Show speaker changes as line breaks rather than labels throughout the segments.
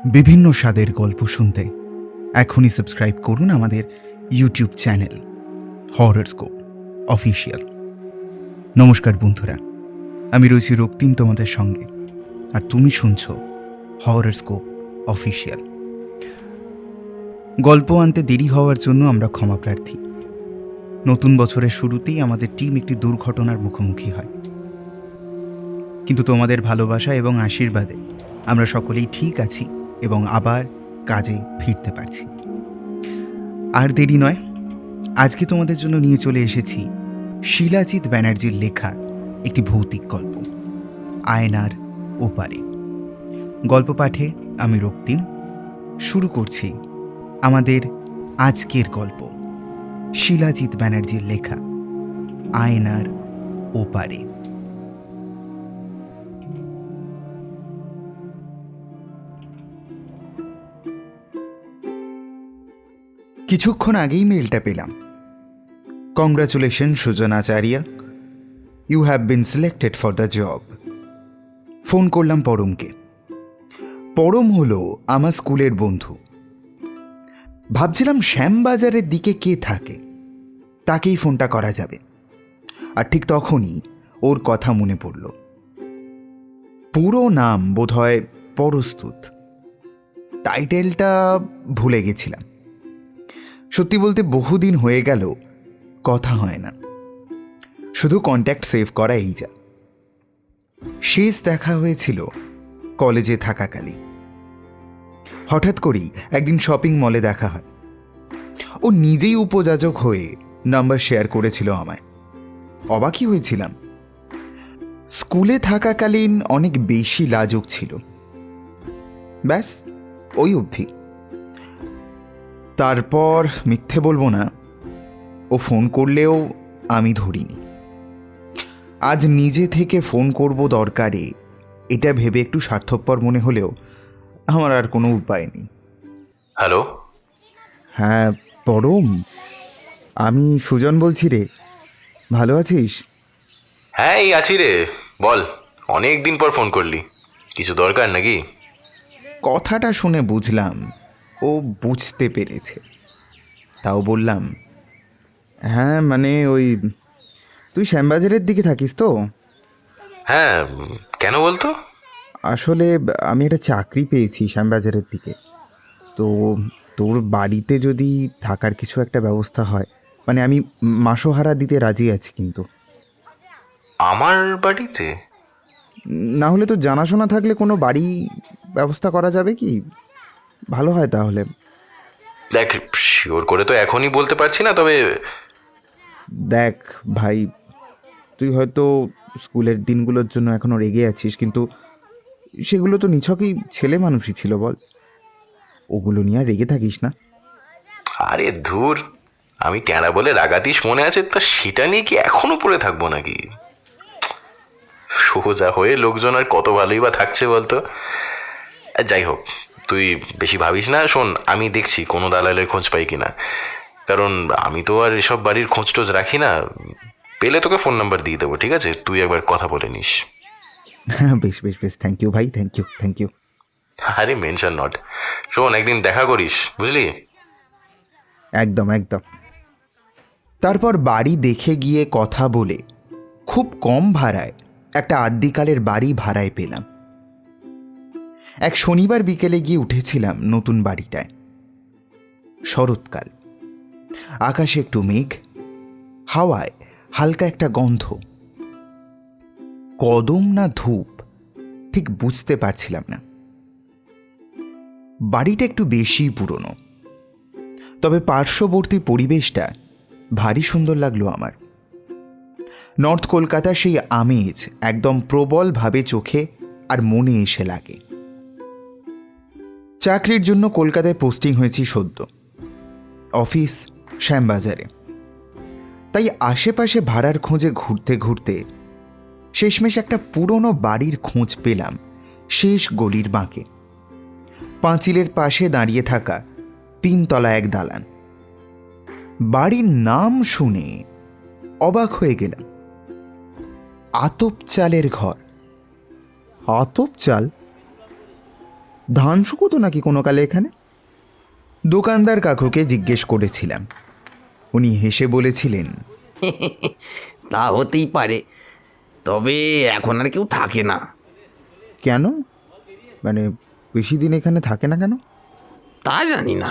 বিভিন্ন স্বাদের গল্প শুনতে এখনই সাবস্ক্রাইব করুন আমাদের ইউটিউব চ্যানেল হররস্কোপ অফিসিয়াল। নমস্কার বন্ধুরা, আমি রয়েছি রক্তিম তোমাদের সঙ্গে, আর তুমি শুনছ হররস্কোপ অফিসিয়াল। গল্প আনতে দেরি হওয়ার জন্য আমরা ক্ষমা প্রার্থী। নতুন বছরের শুরুতেই আমাদের টিম একটি দুর্ঘটনার মুখোমুখি হয়, কিন্তু তোমাদের ভালোবাসা এবং আশীর্বাদে আমরা সকলেই ঠিক আছি এবং আবার কাজে ফিরতে পারছি। আর দেরি নয়, আজকে তোমাদের জন্য নিয়ে চলে এসেছি শিলাজিৎ ব্যানার্জির লেখা একটি ভৌতিক গল্প, আয়নার ওপারে। গল্প পাঠে আমি রক্তিম। শুরু করছি আমাদের আজকের গল্প, শিলাজিৎ ব্যানার্জির লেখা আয়নার ওপারে। কিছুক্ষণ আগেই মেলটা পেলাম। Congratulation Sujan Acharya, you have been selected for the job. Phone করলাম পরমকে। পরম হলো আমার স্কুলের বন্ধু। ভাবছিলাম শ্যামবাজারের দিকে কে থাকে, তাকেই ফোনটা করা যাবে। আর ঠিক তখনই ওর কথা মনে পড়ল। পুরো নাম বোধহয় পরস্তুত, টাইটেলটা ভুলে গেছিলাম। সত্যি বলতে বহুদিন হয়ে গেল কথা হয় না, শুধু কন্ট্যাক্ট সেভ করা এই যা। শেষ দেখা হয়েছিল কলেজে থাকাকালীন। হঠাৎ করেই একদিন শপিং মলে দেখা হয়। ও নিজেই উপযাচক হয়ে নাম্বার শেয়ার করেছিল আমায়। অবাকই হয়েছিলাম। স্কুলে থাকাকালীন অনেক বেশি লাজুক ছিল, ব্যাস ওই অবধি। তারপর মিথ্যে বলবো না, ও ফোন করলেও আমি ধরিনি। আজ নিজে থেকে ফোন করব দরকারে, এটা ভেবে একটু স্বার্থপর মনে হলেও আমার আর কোনো উপায় নেই।
হ্যালো।
হ্যাঁ পরম, আমি সুজন বলছি রে। ভালো আছিস?
হ্যাঁ, এই আছি রে। বল, অনেক দিন পর ফোন করলি, কিছু দরকার নাকি?
কথাটা শুনে বুঝলাম ও বুঝতে পেরেছে, তাও বললাম হ্যাঁ মানে ওই, তুই শ্যামবাজারের দিকে থাকিস তো?
হ্যাঁ, কেন বলতো?
আসলে আমি একটা চাকরি পেয়েছি শ্যামবাজারের দিকে, তো তোর বাড়িতে যদি থাকার কিছু একটা ব্যবস্থা হয়, মানে আমি মাসোহারা দিতে রাজি আছি, কিন্তু
আমার বাড়িতে?
না হলে তো জানাশোনা থাকলে কোনো বাড়ি ব্যবস্থা করা যাবে কি? ভালো হয় তাহলে।
দেখ, শিওর করে তো এখনই বলতে পারছি না, তবে
দেখ ভাই, তুই হয়তো স্কুলের দিনগুলোর জন্য এখনও রেগে আছিস, কিন্তু সেগুলো তো নিছকই ছেলে মানুষই ছিল, বল। ওগুলো নিয়ে আর রেগে থাকিস না।
আরে ধুর, আমি ট্যাঁড়া বলে রাগাতিস মনে আছে তো, সেটা নিয়ে কি এখনো পড়ে থাকবো নাকি? সোজা হয়ে লোকজন আর কত ভালোই বা থাকছে বলতো। যাই হোক, তুই বেশি ভাবিস না। শোন, আমি দেখছি কোনো দালালের খোঁজ পাই কিনা, কারণ আমি তো আর এসব বাড়ির খোঁজ টোজ রাখি না। পেলে তোকে ফোন নাম্বার দিয়ে দেবো, ঠিক আছে? তুই একবার কথা বলে নিস।
হ্যাঁ বেশ বেশ বেশ, থ্যাংক ইউ ভাই, থ্যাংক ইউ থ্যাংক ইউ।
আরে মেনশন নট। শোন, একদিন দেখা করিস, বুঝলি?
একদম একদম। তারপর বাড়ি দেখে গিয়ে কথা বলে খুব কম ভাড়ায় একটা আদ্যিকালের বাড়ি ভাড়ায় পেলাম। এক শনিবার বিকেলে গিয়ে উঠেছিলাম নতুন বাড়িটায়। শরৎকাল, আকাশে একটু মেঘ, হাওয়ায় হালকা একটা গন্ধ। কদম না ধূপ ঠিক বুঝতে পারছিলাম না। বাড়িটা একটু বেশি পুরনো, তবে পার্শ্ববর্তী পরিবেশটা ভারী সুন্দর লাগলো আমার। নর্থ কলকাতার সেই আমেজ একদম প্রবলভাবে চোখে আর মনে এসে লাগে। চাকরির জন্য কলকাতায় পোস্টিং হয়েছি সদ্য, অফিস শ্যামবাজারে। তাই আশেপাশে ভাড়ার খোঁজে ঘুরতে ঘুরতে শেষমেশ একটা পুরনো বাড়ির খোঁজ পেলাম শেষ গলির বাঁকে। পাঁচিলের পাশে দাঁড়িয়ে থাকা 3 তলা এক দালান। বাড়ির নাম শুনে অবাক হয়ে গেলাম। আতপ চালের ঘর। আতপ চাল? ধান শুকোতো নাকি কোনো কালে এখানে? দোকানদার কাকুকে জিজ্ঞেস করেছিলাম। উনি হেসে বলেছিলেন,
তা হতেই পারে, তবে এখন আর কেউ থাকে না।
কেন? মানে বেশি দিন এখানে থাকে না কেন?
তা জানি না,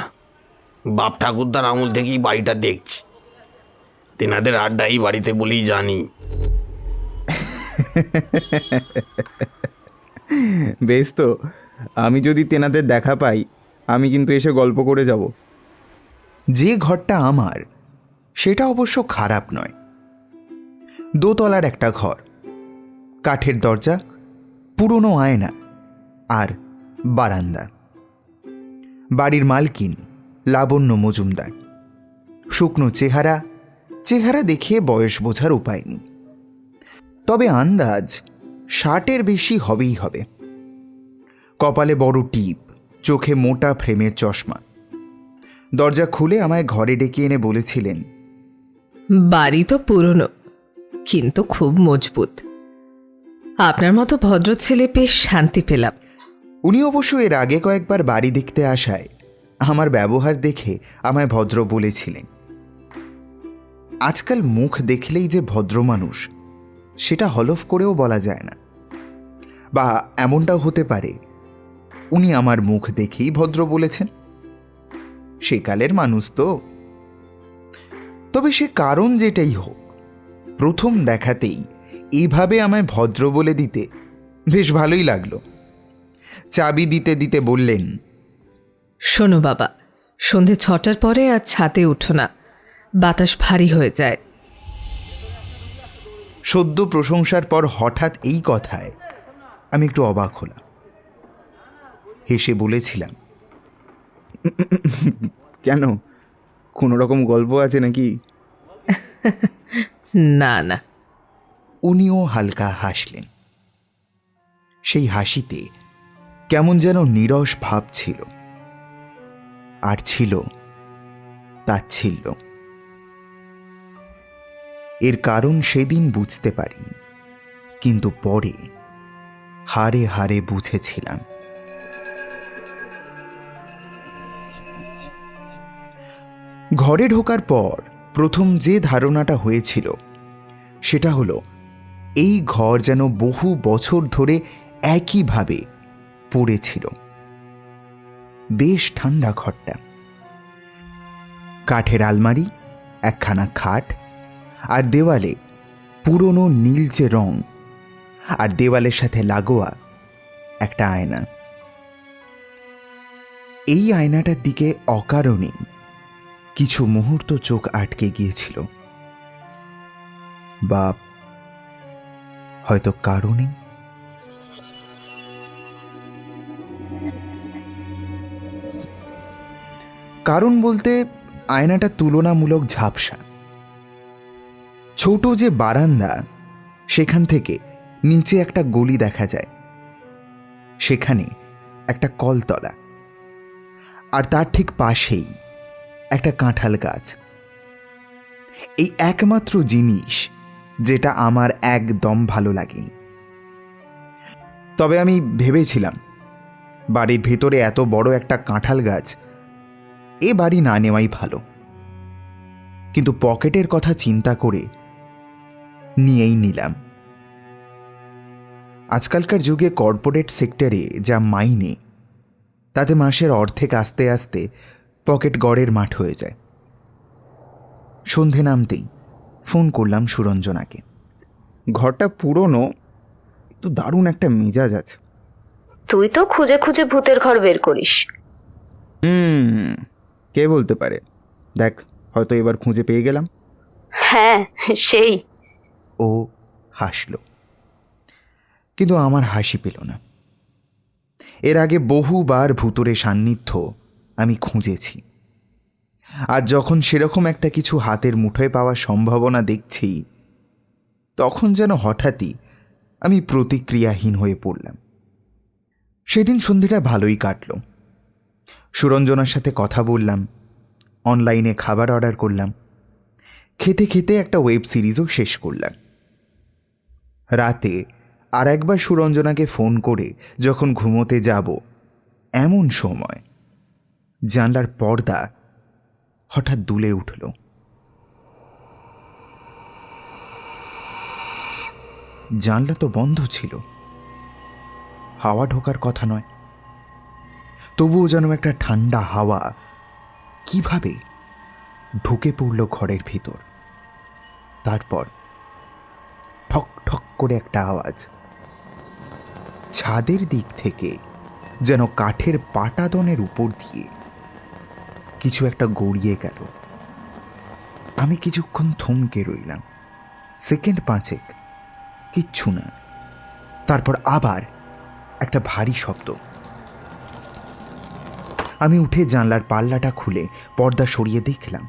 বাপ ঠাকুরদার আমল থেকেই বাড়িটা দেখছি। তেনাদের আড্ডা এই বাড়িতে বলেই জানি।
বেশ তো, আমি যদি তেনাদের দেখা পাই আমি কিন্তু এসে গল্প করে যাব। যে ঘরটা আমার সেটা অবশ্য খারাপ নয়। দোতলার একটা ঘর, কাঠের দরজা, পুরনো আয়না আর বারান্দা। বাড়ির মালকিন লাবণ্য মজুমদার। শুকনো চেহারা দেখিয়ে বয়স বোঝার উপায় নেই, তবে আন্দাজ 60-এর বেশি হবেই হবে। কপালে বড় টিপ, চোখে মোটা ফ্রেমের চশমা। দরজা খুলে আমায় ঘরে ডেকে এনে বলেছিলেন,
বাড়ি তো পুরনো, কিন্তু খুব মজবুত। আপনার মতো ভদ্র ছেলে পেয়ে শান্তি পেলাম।
উনি অবশ্য এর আগে কয়েকবার বাড়ি দেখতে আসায় আমার ব্যবহার দেখে আমায় ভদ্র বলেছিলেন। আজকাল মুখ দেখলেই যে ভদ্র মানুষ সেটা হলফ করেও বলা যায় না, বা এমনটাও হতে পারে উনি আমার মুখ দেখেই ভদ্র বলেছেন। সেকালের মানুষ তো। তবে সে কারণ যেটাই হোক, প্রথম দেখাতেই এইভাবে আমায় ভদ্র বলে দিতে বেশ ভালোই লাগলো। চাবি দিতে দিতে বললেন,
শোনো বাবা, সন্ধে 6টার পরে আর ছাদে উঠো না, বাতাস ভারী হয়ে যায়।
সদ্য প্রশংসার পর হঠাৎ এই কথায় আমি একটু অবাক হলাম। হেসে বলেছিলাম, কেন, কোনো রকম গল্প আছে নাকি?
না না।
উনিও হালকা হাসলেন। সেই হাসিতে কেমন যেন নীরস ভাব ছিল, আর ছিল তাচ্ছিল্য। এর কারণ সেদিন বুঝতে পারিনি, কিন্তু পরে হাড়ে হাড়ে বুঝেছিলাম। ঘরে ঢোকার পর প্রথম যে ধারণাটা হয়েছিল সেটা হলো এই ঘর যেন বহু বছর ধরে একইভাবে পড়েছিল। বেশ ঠান্ডা ঘরটা। কাঠের আলমারি, একখানা খাট, আর দেওয়ালে পুরনো নীলচে রং, আর দেওয়ালের সাথে লাগোয়া একটা আয়না। এই আয়নাটার দিকে অকারণেই কিছু মুহূর্ত চোখ আটকে গিয়েছিল, বা হয়তো কারণে। কারণ বলতে আয়নাটা তুলনামূলক ঝাপসা। ছোট যে বারান্দা, সেখান থেকে নিচে একটা গলি দেখা যায়। সেখানে একটা কলতলা, আর তার ঠিক পাশেই একটা কাঁঠাল গাছ। এই একমাত্র জিনিস যেটা আমার একদম ভালো লাগেনি। তবে আমি ভেবেছিলাম বাড়ির ভেতরে এত বড় একটা কাঁঠাল গাছ এ বাড়ি না নেওয়াই ভালো, কিন্তু পকেটের কথা চিন্তা করে নিয়েই নিলাম। আজকালকার যুগে কর্পোরেট সেক্টরে যা মাইনে, তাতে মাসের অর্ধেক আসতে আসতে পকেট গড়ের মাঠ হয়ে যায়। সন্ধে নামতেই ফোন করলাম সুরঞ্জনাকে। ঘরটা পুরনো, তো দারুণ একটা মেজাজ আছে।
তুই তো খুঁজে খুঁজে ভূতের ঘর বের করিস।
কে বলতে পারে, দেখ হয়তো এবার খুঁজে পেয়ে গেলাম।
হ্যাঁ, সেই।
ও হাসল, কিন্তু আমার হাসি পেল না। এর আগে বহুবার ভূতুরে সান্নিধ্য আমি খুঁজেছি, আর যখন সেরকম একটা কিছু হাতের মুঠোয় পাওয়ার সম্ভাবনা দেখছি, তখন যেন হঠাৎই আমি প্রতিক্রিয়াহীন হয়ে পড়লাম। সেদিন সন্ধ্যেটা ভালোই কাটল। সুরঞ্জনার সাথে কথা বললাম, অনলাইনে খাবার অর্ডার করলাম, খেতে খেতে একটা ওয়েব সিরিজও শেষ করলাম। রাতে আর একবার সুরঞ্জনাকে ফোন করে যখন ঘুমোতে যাব, এমন সময় জানলার পর্দা হঠাৎ দুলে উঠল। জানলা তো বন্ধ ছিল, হাওয়া ঢোকার কথা নয়, তবুও যেন একটা ঠান্ডা হাওয়া কিভাবে ঢুকে পড়ল ঘরের ভিতর। তারপর ঠক ঠক করে একটা আওয়াজ। ছাদের দিক থেকে যেন কাঠের পাটাদনের উপর দিয়ে কিছু একটা গড়িয়ে গেল। আমি কিছুক্ষণ থমকে রইলাম, সেকেন্ড 5 কিচ্ছু না। তারপর আবার একটা ভারী শব্দ। আমি উঠে জানলার পাল্লাটা খুলে পর্দা সরিয়ে দেখলাম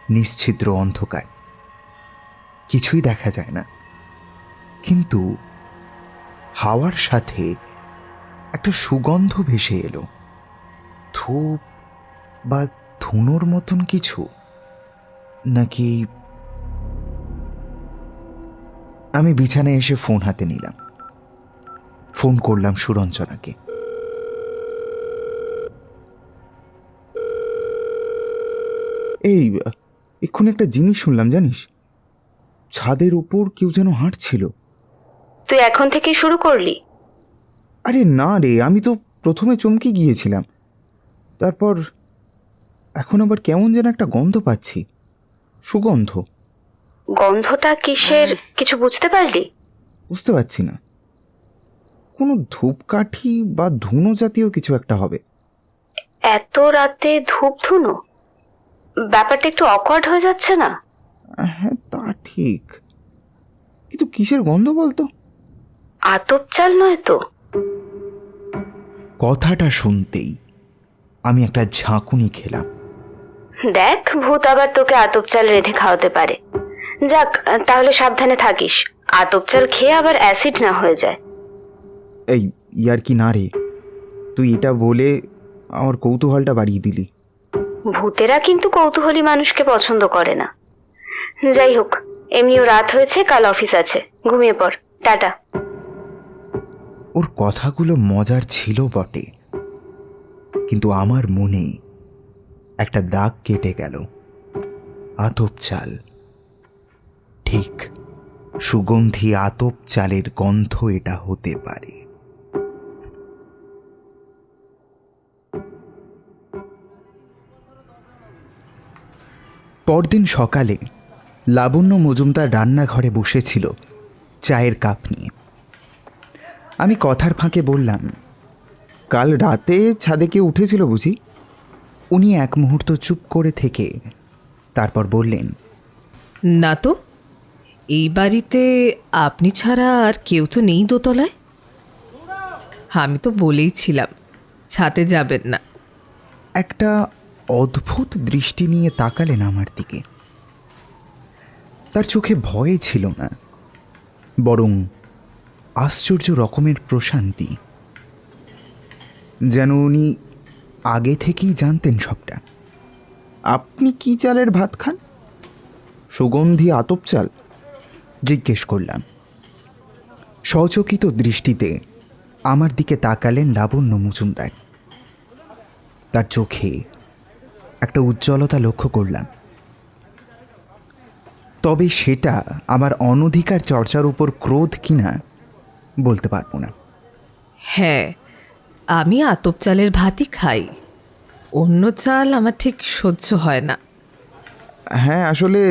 নিশ্ছিদ্র অন্ধকার, কিছুই দেখা যায় না। কিন্তু হাওয়ার সাথে একটা সুগন্ধ ভেসে এলো, ধূপ বা ধুনোর মতন কিছু নাকি। আমি বিছানায় এসে ফোন হাতে নিলাম, ফোন করলাম সুরঞ্জনাকে। এই এক্ষুনি একটা জিনিস শুনলাম জানিস, ছাদের উপর কেউ যেন হাঁটছিল।
তুই এখন থেকে শুরু করলি?
আরে না রে, আমি তো প্রথমে চমকে গিয়েছিলাম, তারপর এখন আবার কেমন যেন একটা গন্ধ পাচ্ছি, সুগন্ধ।
গন্ধটা কিসের কিছু বুঝতে পারলি?
বুঝতে পারছি না, কোনো ধূপকাঠি বা ধুনো জাতীয় কিছু একটা হবে।
এত রাতে ধূপ ধুনো, ব্যাপারটা একটু অকওয়ার্ড হয়ে যাচ্ছে না?
হ্যাঁ তা ঠিক, কিন্তু কিসের গন্ধ বলতো?
আতপ চাল নয় তো?
কথাটা শুনতেই আমি একটা ঝাঁকুনি খেলাম।
দেখ, ভূত আবার তোকে আতপ চাল রেঁধে খাওয়াতে পারে। যাক, তাহলে সাবধানে থাকিস, আতপ চাল খেয়ে আবার অ্যাসিড না হয়ে যায়।
এই ইয়ার কি না রে, তুই এটা বলে আমার কৌতূহলটা বাড়িয়ে দিলি।
ভূতেরা কিন্তু কৌতূহলী মানুষকে পছন্দ করে না। যাই হোক, এমনিও রাত হয়েছে, কাল অফিস আছে, ঘুমিয়ে পড়, টাটা।
ওর কথাগুলো মজার ছিল বটে, কিন্তু আমার মনে একটা দাগ কেটে গেল। আতপ চাল, ঠিক সুগন্ধি আতপ চালের গন্ধ এটা হতে পারে। পরদিন সকালে লাবণ্য মজুমদার রান্নাঘরে বসেছিল চায়ের কাপ নিয়ে। আমি কথার ফাঁকে বললাম, কাল রাতে ছাদে কেউ উঠেছিল বুঝি? উনি এক মুহূর্ত চুপ করে থেকে তারপর বললেন,
না তো, এই বাড়িতে আপনি ছাড়া আর কেউ তো নেই দোতলায়। আমি তো বলেইছিলাম ছাদে যাবেন না।
একটা অদ্ভুত দৃষ্টি নিয়ে তাকালেন আমার দিকে। তার চোখে ভয় ছিল না, বরং আশ্চর্য রকমের প্রশান্তি, যেন উনি আগে থেকেই জানতেন সবটা। আপনি কি চালের ভাত খান? সুগন্ধি আতপ চাল? জিজ্ঞেস করলাম। সচকিত দৃষ্টিতে আমার দিকে তাকালেন লাবণ্য মজুমদার। তার চোখে একটা উজ্জ্বলতা লক্ষ্য করলাম, তবে সেটা আমার অনধিকার চর্চার উপর ক্রোধ কিনা বলতে পারবো না।
হ্যাঁ, আমি আতপ চালের ভাতই খাই, অন্য চাল আমার ঠিক সহ্য হয় না।
হ্যাঁ, আসলে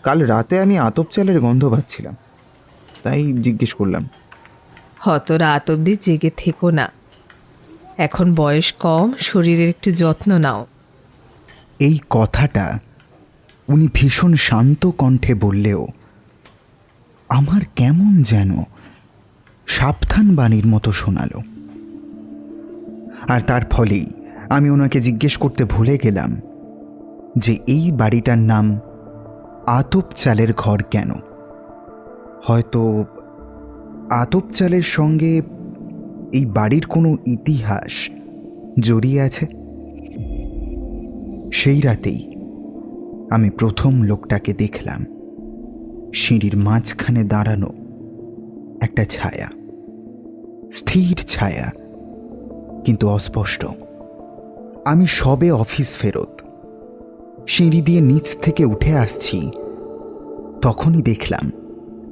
কাল রাতে আমি আতপ চালের গন্ধ পাচ্ছিলাম, তাই জিজ্ঞেস করলাম।
হত রাত অবধি জেগে থেকো না, এখন বয়স কম, শরীরের একটু যত্ন নাও।
এই কথাটা উনি ভীষণ শান্ত কণ্ঠে বললেও আমার কেমন যেন সাবধান বাণীর মতো শোনালো। আর তার ফলেই আমি ওনাকে জিজ্ঞেস করতে ভুলে গেলাম যে এই বাড়িটার নাম আতপ চালের ঘর কেন। হয়তো আতপ চালের সঙ্গে এই বাড়ির কোনো ইতিহাস জড়িয়ে আছে। সেই রাতেই আমি প্রথম লোকটাকে দেখলাম, সিঁড়ির মাঝখানে দাঁড়ানো একটা ছায়া, স্থির ছায়া, কিন্তু অস্পষ্ট। আমি সবে অফিস ফেরত সিঁড়ি দিয়ে নিচ থেকে উঠে আসছি, তখনই দেখলাম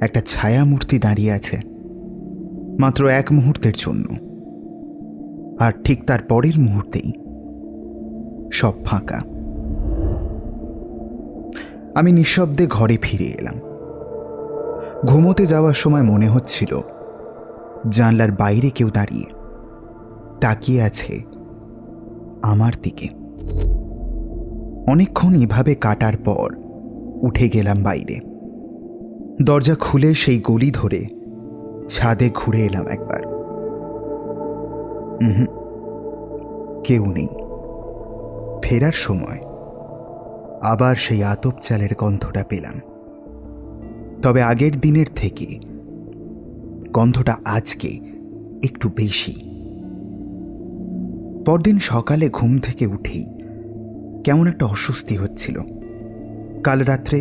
একটা ছায়ামূর্তি দাঁড়িয়ে আছে, মাত্র এক মুহূর্তের জন্য। আর ঠিক তার পরের মুহূর্তেই সব ফাঁকা। আমি নিঃশব্দে ঘরে ফিরে এলাম। ঘুমোতে যাওয়ার সময় মনে হচ্ছিল জানলার বাইরে কেউ দাঁড়িয়ে তাকিয়ে আছে আমার দিকে। অনেকক্ষণ এভাবে কাটার পর উঠে গেলাম বাইরে। দরজা খুলে সেই গলি ধরে ছাদে ঘুরে এলাম একবার। কেউ নেই। ফেরার সময় আবার সেই আতপ চালের গন্ধটা পেলাম, তবে আগের দিনের থেকে গন্ধটা আজকে একটু বেশি। পরদিন সকালে ঘুম থেকে উঠেই কেমন একটা অস্বস্তি হচ্ছিল। কাল রাত্রে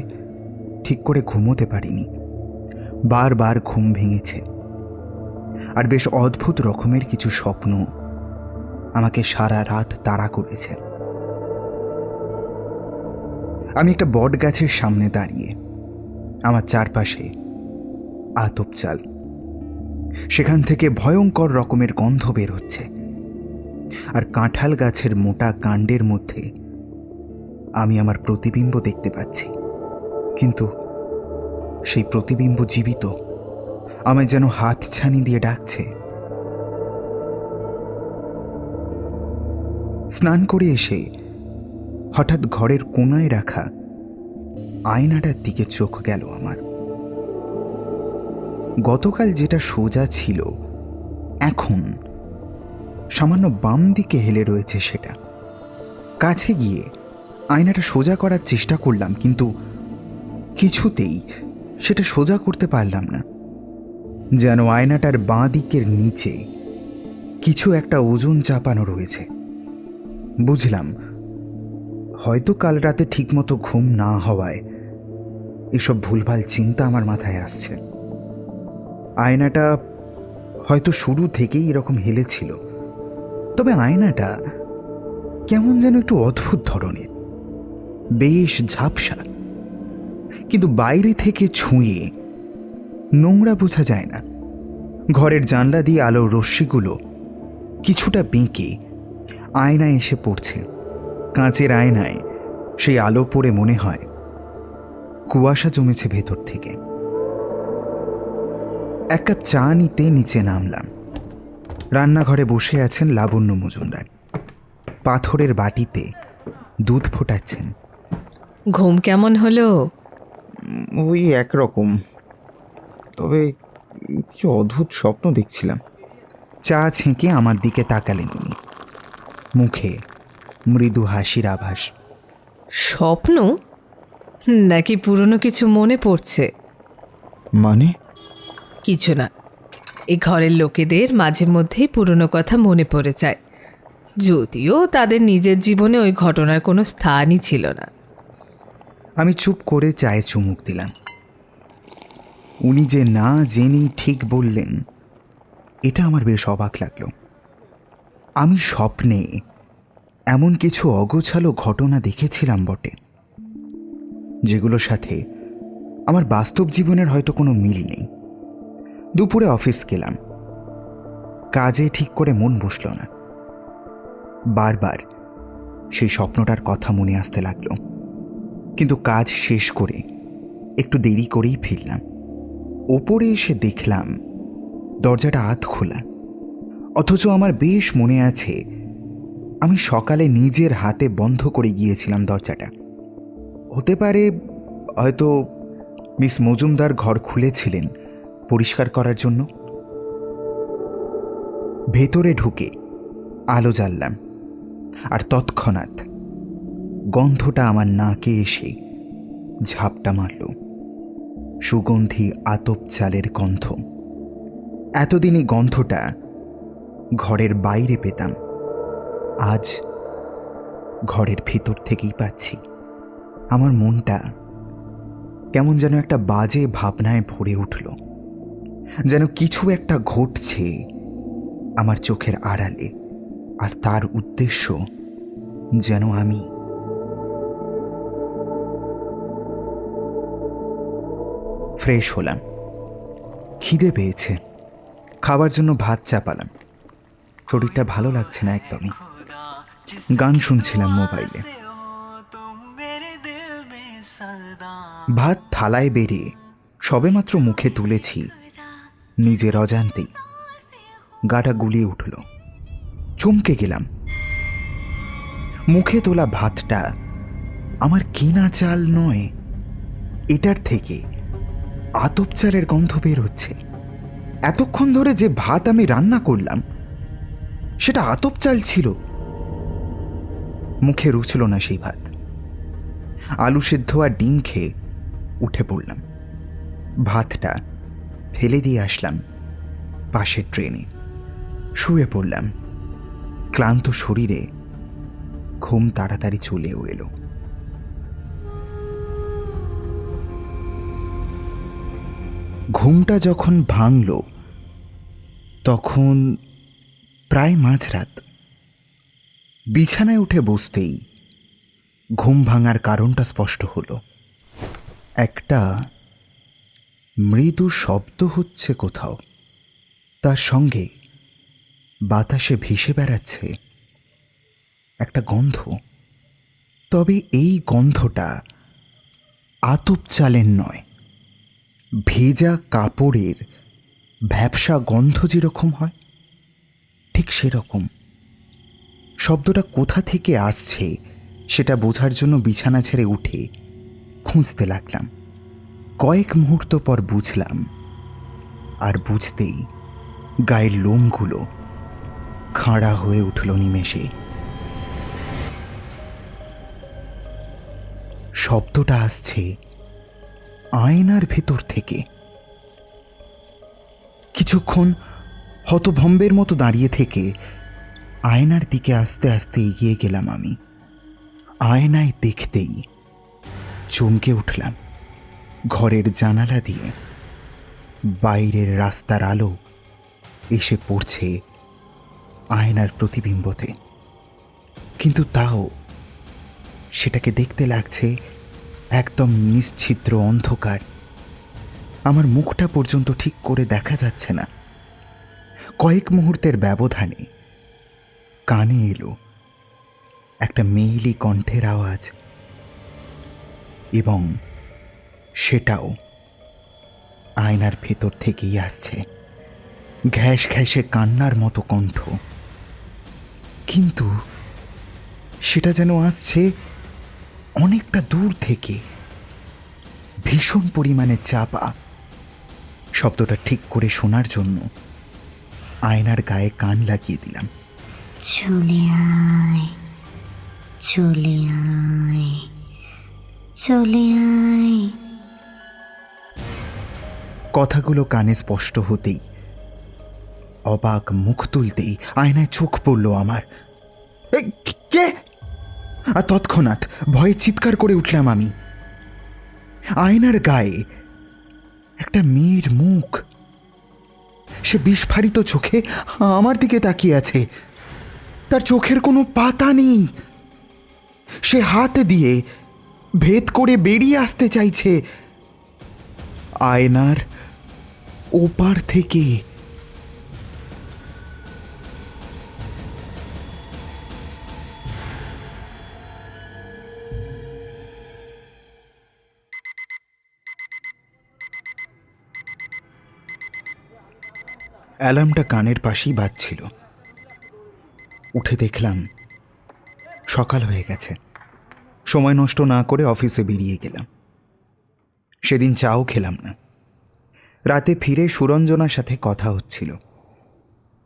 ঠিক করে ঘুমোতে পারিনি, বারবার ঘুম ভেঙেছে। আর বেশ অদ্ভুত রকমের কিছু স্বপ্ন আমাকে সারা রাত তাড়া করেছে। আমি একটা বট গাছের সামনে দাঁড়িয়ে, আমার চারপাশে আতপ চাল। সেখান থেকে ভয়ঙ্কর রকমের গন্ধ বের হচ্ছে। আর কাঁঠাল গাছের মোটা কাণ্ডের মধ্যে আমি আমার প্রতিবিম্ব দেখতে পাচ্ছি, কিন্তু সেই প্রতিবিম্ব জীবিত, আমায় যেন হাত ছানি দিয়ে ডাকছে। স্নান করে এসে হঠাৎ ঘরের কোনায় রাখা আয়নাটার দিকে চোখ গেল আমার। গতকাল যেটা সোজা ছিল, এখন সামান্য বাম দিকে হেলে রয়েছে সেটা। কাছে গিয়ে আয়নাটা সোজা করার চেষ্টা করলাম, কিন্তু কিছুতেই সেটা সোজা করতে পারলাম না। যেন আয়নাটার বাঁ দিকের নিচে কিছু একটা ওজন চাপানো রয়েছে। বুঝলাম হয়তো কাল রাতে ঠিকমতো ঘুম না হওয়ায় এসব ভুলভাল চিন্তা আমার মাথায় আসছে। আয়নাটা হয়তো শুরু থেকেই এরকম হেলেছিল, তবে আয়নাটা কেমন যেন একটু অদ্ভুত ধরনের, বেশ ঝাপসা, কিন্তু বাইরে থেকে ছুঁয়ে নোংরা বোঝা যায় না। ঘরের জানলা দিয়ে আলোর রশ্মিগুলো কিছুটা বেঁকে আয়নায় এসে পড়ছে। কাঁচের আয়নায় সেই আলো পড়ে মনে হয় কুয়াশা জমেছে ভেতর থেকে। এক কাপ চা নিতে নিচে নামলাম। রান্নাঘরে বসে আছেন লাবণ্য মজুমদার, পাথরের বাটিতে দুধ ফোটাচ্ছেন।
ঘুম কেমন হলো?
ওই একরকম, তবে কি অদ্ভুত স্বপ্ন দেখছিলাম। চা ছেঁকে আমার দিকে তাকালেন উনি, মুখে মৃদু হাসির আভাস।
স্বপ্ন নাকি পুরনো কিছু মনে পড়ছে?
মানে?
কিছু না, এই ঘরের লোকেদের মাঝে মধ্যেই পুরনো কথা মনে পড়ে যায়, যদিও তাদের নিজের জীবনে ওই ঘটনার কোনো স্থানই ছিল না।
আমি চুপ করে চায়ে চুমুক দিলাম। উনি যে না জেনেই ঠিক বললেন, এটা আমার বেশ অবাক লাগলো। আমি স্বপ্নে এমন কিছু অগোছালো ঘটনা দেখেছিলাম বটে, যেগুলোর সাথে আমার বাস্তব জীবনের হয়তো কোনো মিল নেই। দুপুরে অফিস গেলাম, কাজে ঠিক করে মন বসল না। বারবার সেই স্বপ্নটার কথা মনে আসতে লাগলো, কিন্তু কাজ শেষ করে একটু দেরি করেই ফিরলাম। ওপরে এসে দেখলাম দরজাটা আধ খোলা, অথচ আমার বেশ মনে আছে আমি সকালে নিজের হাতে বন্ধ করে গিয়েছিলাম দরজাটা। হতে পারে হয়তো মিস মজুমদার ঘর খুলেছিলেন পরিষ্কার করার জন্য। ভেতরে ঢুকে আলো জ্বাললাম, আর তৎক্ষণাৎ গন্ধটা আমার নাকে এসে ঝাপটা মারল। সুগন্ধি আতপ চালের গন্ধ। এতদিনই গন্ধটা ঘরের বাইরে পেতাম, আজ ঘরের ভিতর থেকেই পাচ্ছি। আমার মনটা কেমন যেন একটা বাজে ভাবনায় ভরে উঠল, যেন কিছু একটা ঘটছে আমার চোখের আড়ালে, আর তার উদ্দেশ্য যেন আমি। ফ্রেশ হলাম, খিদে পেয়েছে, খাবার জন্য ভাত চাপালাম। শরীরটা ভালো লাগছে না একদমই। গান শুনছিলাম মোবাইলে। ভাত থালায় বেরিয়ে সবেমাত্র মুখে তুলেছি, নিজের অজান্তেই গাটা গুলিয়ে উঠল। চমকে গেলাম। মুখে তোলা ভাতটা আমার কেনা চাল নয়, এটার থেকে আতপ চালের গন্ধ বের হচ্ছে। এতক্ষণ ধরে যে ভাত আমি রান্না করলাম সেটা আতপ চাল ছিল। মুখে রুচল না সেই ভাত। আলু সেদ্ধ আর ডিম খেয়ে উঠে পড়লাম। ভাতটা ফেলে দিয়ে আসলাম পাশের ট্রেনে। শুয়ে পড়লাম। ক্লান্ত শরীরে ঘুম তাড়াতাড়ি চলেও এলো। ঘুমটা যখন ভাঙল তখন প্রায় মাঝরাত। বিছানায় উঠে বসতেই ঘুম ভাঙার কারণটা স্পষ্ট হলো। একটা মৃদু শব্দ হচ্ছে কোথাও, তার সঙ্গে বাতাসে ভেসে বেড়াচ্ছে একটা গন্ধ। তবে এই গন্ধটা আতপ চালের নয়, ভেজা কাপড়ের ভ্যাপসা গন্ধ যেরকম হয় ঠিক সেরকম। শব্দটা কোথা থেকে আসছে সেটা বোঝার জন্য বিছানা ছেড়ে উঠে খুঁজতে লাগলাম। কয়েক মুহূর্ত পর বুঝলাম, আর বুঝতেই গায়ের লোমগুলো খাড়া হয়ে উঠল নিমেষে। শব্দটা আসছে আয়নার ভেতর থেকে। কিছুক্ষণ হতভম্বের মতো দাঁড়িয়ে থেকে আয়নার দিকে আস্তে আস্তে এগিয়ে গেলাম আমি। আয়নায় দেখতেই চমকে উঠলাম। ঘরের জানালা দিয়ে বাইরের রাস্তার আলো এসে পড়ছে আয়নার প্রতিবিম্বতে, কিন্তু তাও সেটাকে দেখতে লাগছে একদম নিশ্ছিদ্র অন্ধকার। আমার মুখটা পর্যন্ত ঠিক করে দেখা যাচ্ছে না। কয়েক মুহূর্তের ব্যবধানে কানে এলো একটা মেইলি কণ্ঠের আওয়াজ, এবং সেটাও আয়নার ভেতর থেকেই আসছে। ঘ্যাস ঘ্যাসে কান্নার মতো কণ্ঠ, কিন্তু সেটা যেন আসছে অনেকটা দূর থেকে, ভীষণ পরিমাণে চাপা। শব্দটা ঠিক করে শোনার জন্য আয়নার গায়ে কান লাগিয়ে দিলাম।
চলে আয়, চলে আয়, চলে আয়।
কথাগুলো কানে স্পষ্ট হতেই, অবাক মুখ তুলতেই আয়নায় চোখ পড়ল আমার। এই কে? আর তৎক্ষণাৎ ভয়ে চিৎকার করে উঠলাম আমি। আয়নার গায়ে একটা মেয়ের মুখ। সে বিস্ফারিত চোখে আমার দিকে তাকিয়ে আছে। তার চোখের কোনো পাতা নেই। সে হাত দিয়ে ভেদ করে বেরিয়ে আসতে চাইছে আয়নার ওপার থেকে। অ্যালার্মটা কানের পাশেই বাজছিল। উঠে দেখলাম সকাল হয়ে গেছে। সময় নষ্ট না করে অফিসে বেরিয়ে গেলাম। সেদিন চাও খেলাম না। রাতে ফিরে সুরঞ্জনার সাথে কথা হচ্ছিল।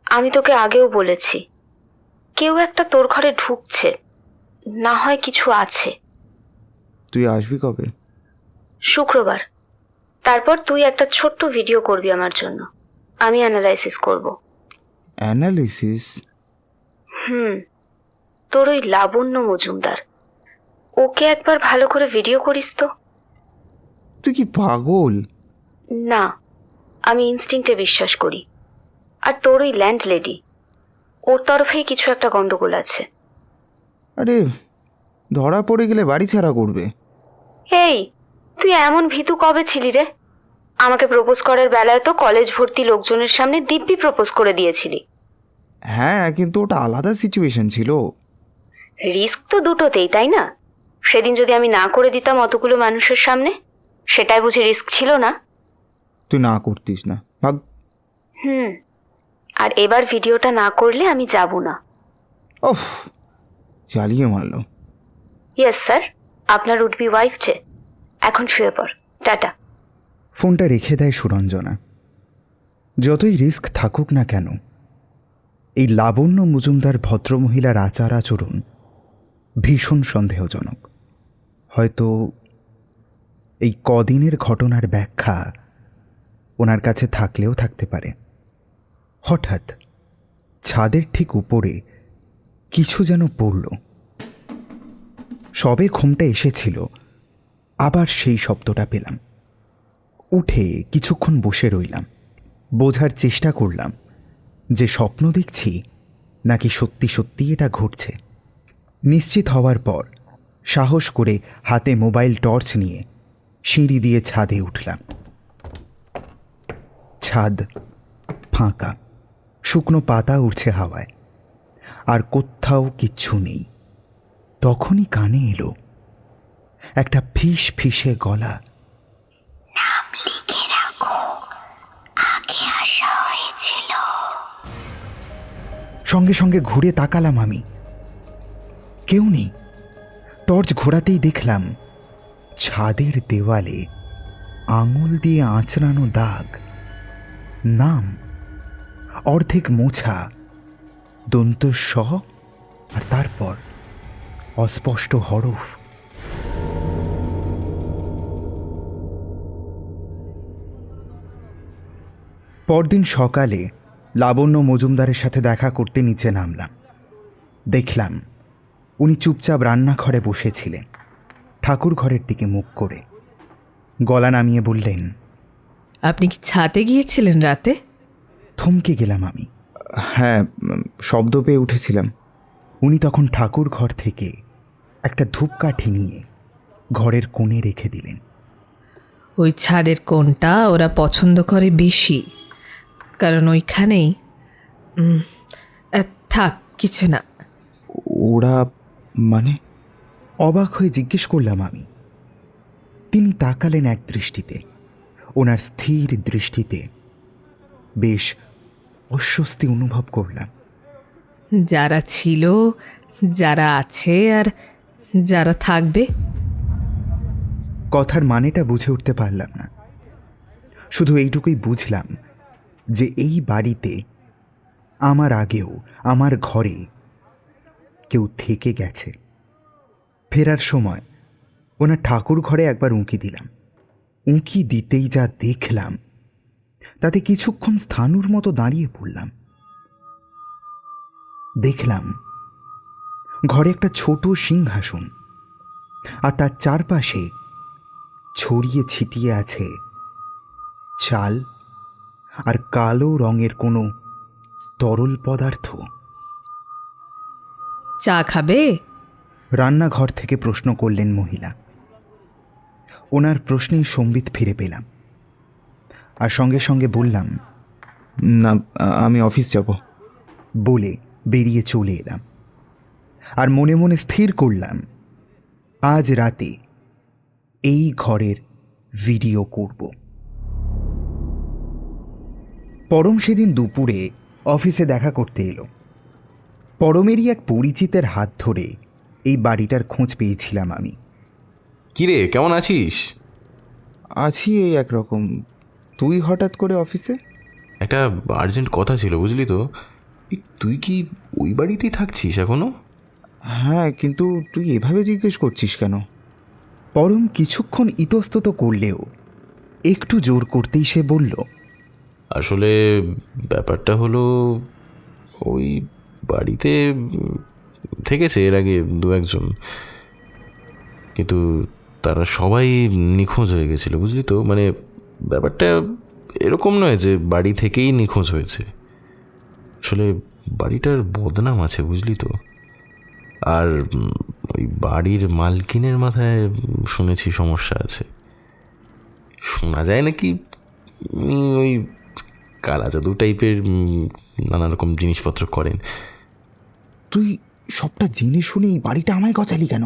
আমি তোকে আগেও বলেছি, কেউ একটা তোর ঘরে ঢুকছে, না হয় কিছু আছে।
তুই আসবি কবে?
শুক্রবার। তারপর তুই একটা ছোট্ট ভিডিও করবি আমার জন্য, আমি অ্যানালাইসিস করব।
অ্যানালিসিস?
তোর ওই লাবণ্য মজুমদার, ওকে একবার ভালো করে ভিডিও করিস তো।
তুই কি পাগল?
না, আমি ইনস্টিংক্টে বিশ্বাস করি। আর তোর ওই ল্যান্ডলেডি, ওর তরফেই কিছু একটা গন্ডগোল আছে।
আরে ধরা পড়ে গেলে বাড়ি ছাড়া করবে।
এই, তুই এমন ভীতু কবে ছিলি রে? আমাকে প্রপোজ করার বেলায় তো কলেজ ভর্তি লোকজনের সামনে দিব্যি প্রপোজ করে দিয়েছিলি।
হ্যাঁ, কিন্তু ওটা আলাদা সিচুয়েশন ছিল।
রিস্ক তো দুটোতেই, তাই না? সেদিন যদি আমি না করে দিতাম অতগুলো মানুষের সামনে, সেটাই বুঝি রিস্ক ছিল না?
তুই না করতিস না, ভাগ।
আর এবার ভিডিওটা না করলে আমি যাব না।
ওফ, চালিয়ে মারলো।
ইয়েস স্যার, আপনার উড বি ওয়াইফ যে। এখন শুয়ে পড়, টাটা।
ফোনটা রেখে দেয় সুরঞ্জনা। যতই রিস্ক থাকুক না কেন, এই লাবণ্য মজুমদার ভদ্রমহিলার আচার আচরণ ভীষণ সন্দেহজনক। হয়তো এই কদিনের ঘটনার ব্যাখ্যা ওনার কাছে থাকলেও থাকতে পারে। হঠাৎ ছাদের ঠিক উপরে কিছু যেন পড়ল। সবে ঘুমটা এসেছিল, আবার সেই শব্দটা পেলাম। উঠে কিছুক্ষণ বসে রইলাম, বোঝার চেষ্টা করলাম যে স্বপ্ন দেখছি নাকি সত্যি সত্যি এটা ঘটছে। নিশ্চিত হওয়ার পর সাহস করে হাতে মোবাইল টর্চ নিয়ে সিঁড়ি দিয়ে ছাদে উঠলাম। ছাদ ফাঁকা, শুকনো পাতা উড়ছে হাওয়ায়, আর কোথাও কিচ্ছু নেই। তখনই কানে এলো একটা ফিস ফিসে গলা।
নাম লিখে রাখো, আগে আসা হয়েছিল।
সঙ্গে সঙ্গে ঘুরে তাকালাম আমি, কেউ নেই। টর্চ ঘোরাতেই দেখলাম ছাদের দেওয়ালে আঙুল দিয়ে আঁচড়ানো দাগ, নাম অর্ধেক মোছা, দন্ত স, আর তারপর অস্পষ্ট হরফ। পরদিন সকালে লাবণ্য মজুমদারের সাথে দেখা করতে নিচে নামলাম। দেখলাম উনি চুপচাপ রান্নাঘরে বসেছিলেন, ঠাকুর ঘরের দিকে মুখ করে। গলা নামিয়ে বললেন,
আপনি কি ছাদে গিয়েছিলেন রাতে?
থমকে গেলাম আমি। হ্যাঁ, শব্দ পেয়ে উঠেছিলাম। উনি তখন ঠাকুর ঘর থেকে একটা ধূপকাঠি নিয়ে ঘরের কোণে রেখে দিলেন।
ওই ছাদের কোণটা ওরা পছন্দ করে বেশি, কারণ ওইখানেই থাক, কিছু না।
ওরা মানে? অবাক হয়ে জিজ্ঞেস করলাম আমি। তিনি তাকালেন এক দৃষ্টিতে, ওনার স্থির দৃষ্টিতে বেশ অস্বস্তি অনুভব করলাম।
যারা ছিল, যারা আছে, আর যারা থাকবে।
কথার মানেটা বুঝে উঠতে পারলাম না, শুধু এইটুকুই বুঝলাম যে এই বাড়িতে আমার আগেও আমার ঘরে কেউ থেকে গেছে। ফেরার সময় ওনার ঠাকুর ঘরে একবার উঁকি দিলাম। উঁকি দিতেই যা দেখলাম তাতে কিছুক্ষণ স্থাণুর মতো দাঁড়িয়ে পড়লাম। দেখলাম ঘরে একটা ছোট সিংহাসন, আর তার চারপাশে ছড়িয়ে ছিটিয়ে আছে চাল আর কালো রঙের কোনো তরল পদার্থ।
চা খাবে?
রান্নাঘর থেকে প্রশ্ন করলেন মহিলা। ওনার প্রশ্নেই সম্বিত ফিরে পেলাম, আর সঙ্গে সঙ্গে বললাম, না, আমি অফিস যাব বলে বেরিয়ে চলে এলাম। আর মনে মনে স্থির করলাম আজ রাতে এই ঘরের ভিডিও করব। পরম সেদিন দুপুরে অফিসে দেখা করতে এলো। পরমেরই এক পরিচিতের হাত ধরে এই বাড়িটার খোঁজ পেয়েছিলাম আমি।
কিরে, কেমন আছিস?
আছি এই একরকম। তুই হঠাৎ করে অফিসে?
একটা আর্জেন্ট কথা ছিল, বুঝলি তো। তুই কি ওই বাড়িতেই থাকছিস এখনো?
হ্যাঁ, কিন্তু তুই এভাবে জিজ্ঞেস করছিস কেন? পরম কিছুক্ষণ ইতস্তত করলেও একটু জোর করতেই সে বলল,
আসলে ব্যাপারটা হলো, ওই বাড়িতে থেকেছে এর আগে দু একজন, কিন্তু তারা সবাই নিখোঁজ হয়ে গেছিলো, বুঝলি তো। মানে ব্যাপারটা এরকম নয় যে বাড়ি থেকেই নিখোঁজ হয়েছে। আসলে বাড়িটার বদনাম আছে বুঝলি তো। আর ওই বাড়ির মালকিনের মাথায় শুনেছি সমস্যা আছে। শোনা যায় নাকি উনি ওই কালা জাদু টাইপের নানা রকম জিনিসপত্র করেন।
তুই সবটা জেনে শুনে এই বাড়িটা আমায় গচালি কেন?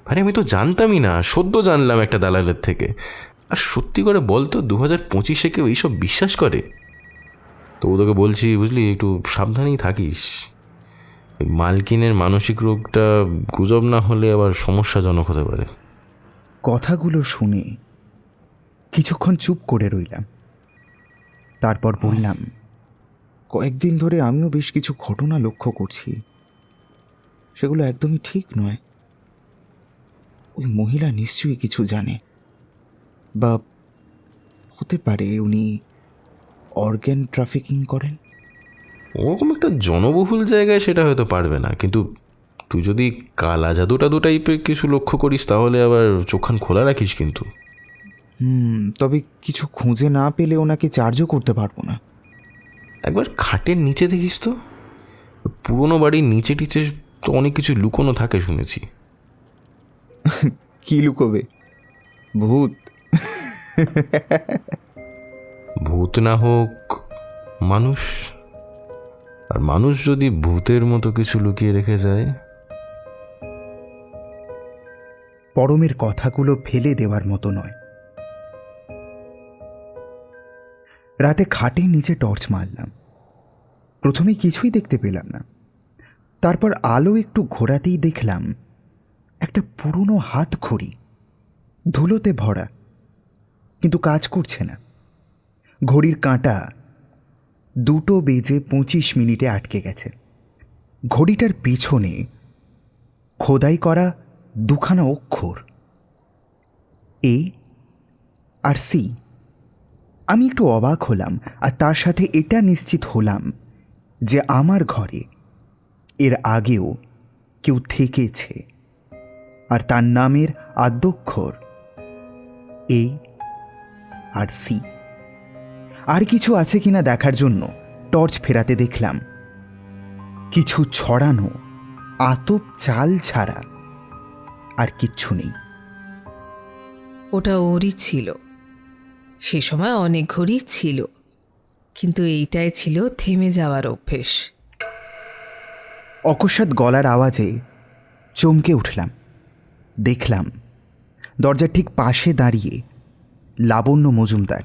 আরে আমি তো জানতামই না, সদ্য জানলাম একটা দালালের থেকে। আর সত্যি করে বলতো 2025-এ কেউ এইসব বিশ্বাস করে? তবু তোকে বলছি বুঝলি, একটু সাবধানেই থাকিস। ওই মালকিনের মানসিক রোগটা গুজব না হলে আবার সমস্যাজনক হতে পারে।
কথাগুলো শুনে কিছুক্ষণ চুপ করে রইলাম। তারপর বললাম, কয়েকদিন ধরে আমিও বেশ কিছু ঘটনা লক্ষ্য করছি, সেগুলো একদমই ঠিক নয়। ওই মহিলা নিশ্চয়ই কিছু জানে, বা হতে পারে উনি অর্গ্যান ট্রাফিকিং করেন।
ওরকম একটা জনবহুল জায়গায় সেটা হয়তো পারবে না, কিন্তু তুই যদি কালা জাদু টাদু টাইপের কিছু লক্ষ্য করিস তাহলে আবার চোখখান খোলা রাখিস কিন্তু।
তবে কিছু খুঁজে না পেলে ওনাকে চার্জও করতে পারবো না।
একবার খাটের নিচে দেখিস তো, পুরোনো বাড়ির নিচে টিচে তো অনেক কিছু লুকোনো থাকে শুনেছি।
কি লুকোবে? ভূত?
ভূত না হোক মানুষ, আর মানুষ যদি ভূতের মতো কিছু লুকিয়ে রেখে যায়।
পরমের কথাগুলো ফেলে দেওয়ার মতো নয়। রাতে খাটের নিচে টর্চ মারলাম। প্রথমে কিছুই দেখতে পেলাম না। তারপর আলো একটু ঘোরাতেই দেখলাম একটা পুরনো হাত ঘড়ি, ধুলোতে ভরা, কিন্তু কাজ করছে না। ঘড়ির কাঁটা 2:25 আটকে গেছে। ঘড়িটার পিছনে খোদাই করা দুখানা অক্ষর, এ আর সি। আমি একটু অবাক হলাম, আর তার সাথে এটা নিশ্চিত হলাম যে আমার ঘরে এর আগেও কেউ থেকেছে, আর তার নামের আদ্যক্ষর এ আর সি। আর কিছু আছে কিনা দেখার জন্য টর্চ ফেরাতে দেখলাম কিছু ছড়ানো আতপ চাল ছাড়া আর কিচ্ছু নেই।
ওটা ওরই ছিল। সে সময় অনেক ঘড়ি ছিল, কিন্তু এইটাই ছিল থেমে যাওয়ার অভ্যেস।
অকস্মাৎ গলার আওয়াজে চমকে উঠলাম। দেখলাম দরজার ঠিক পাশে দাঁড়িয়ে লাবণ্য মজুমদার।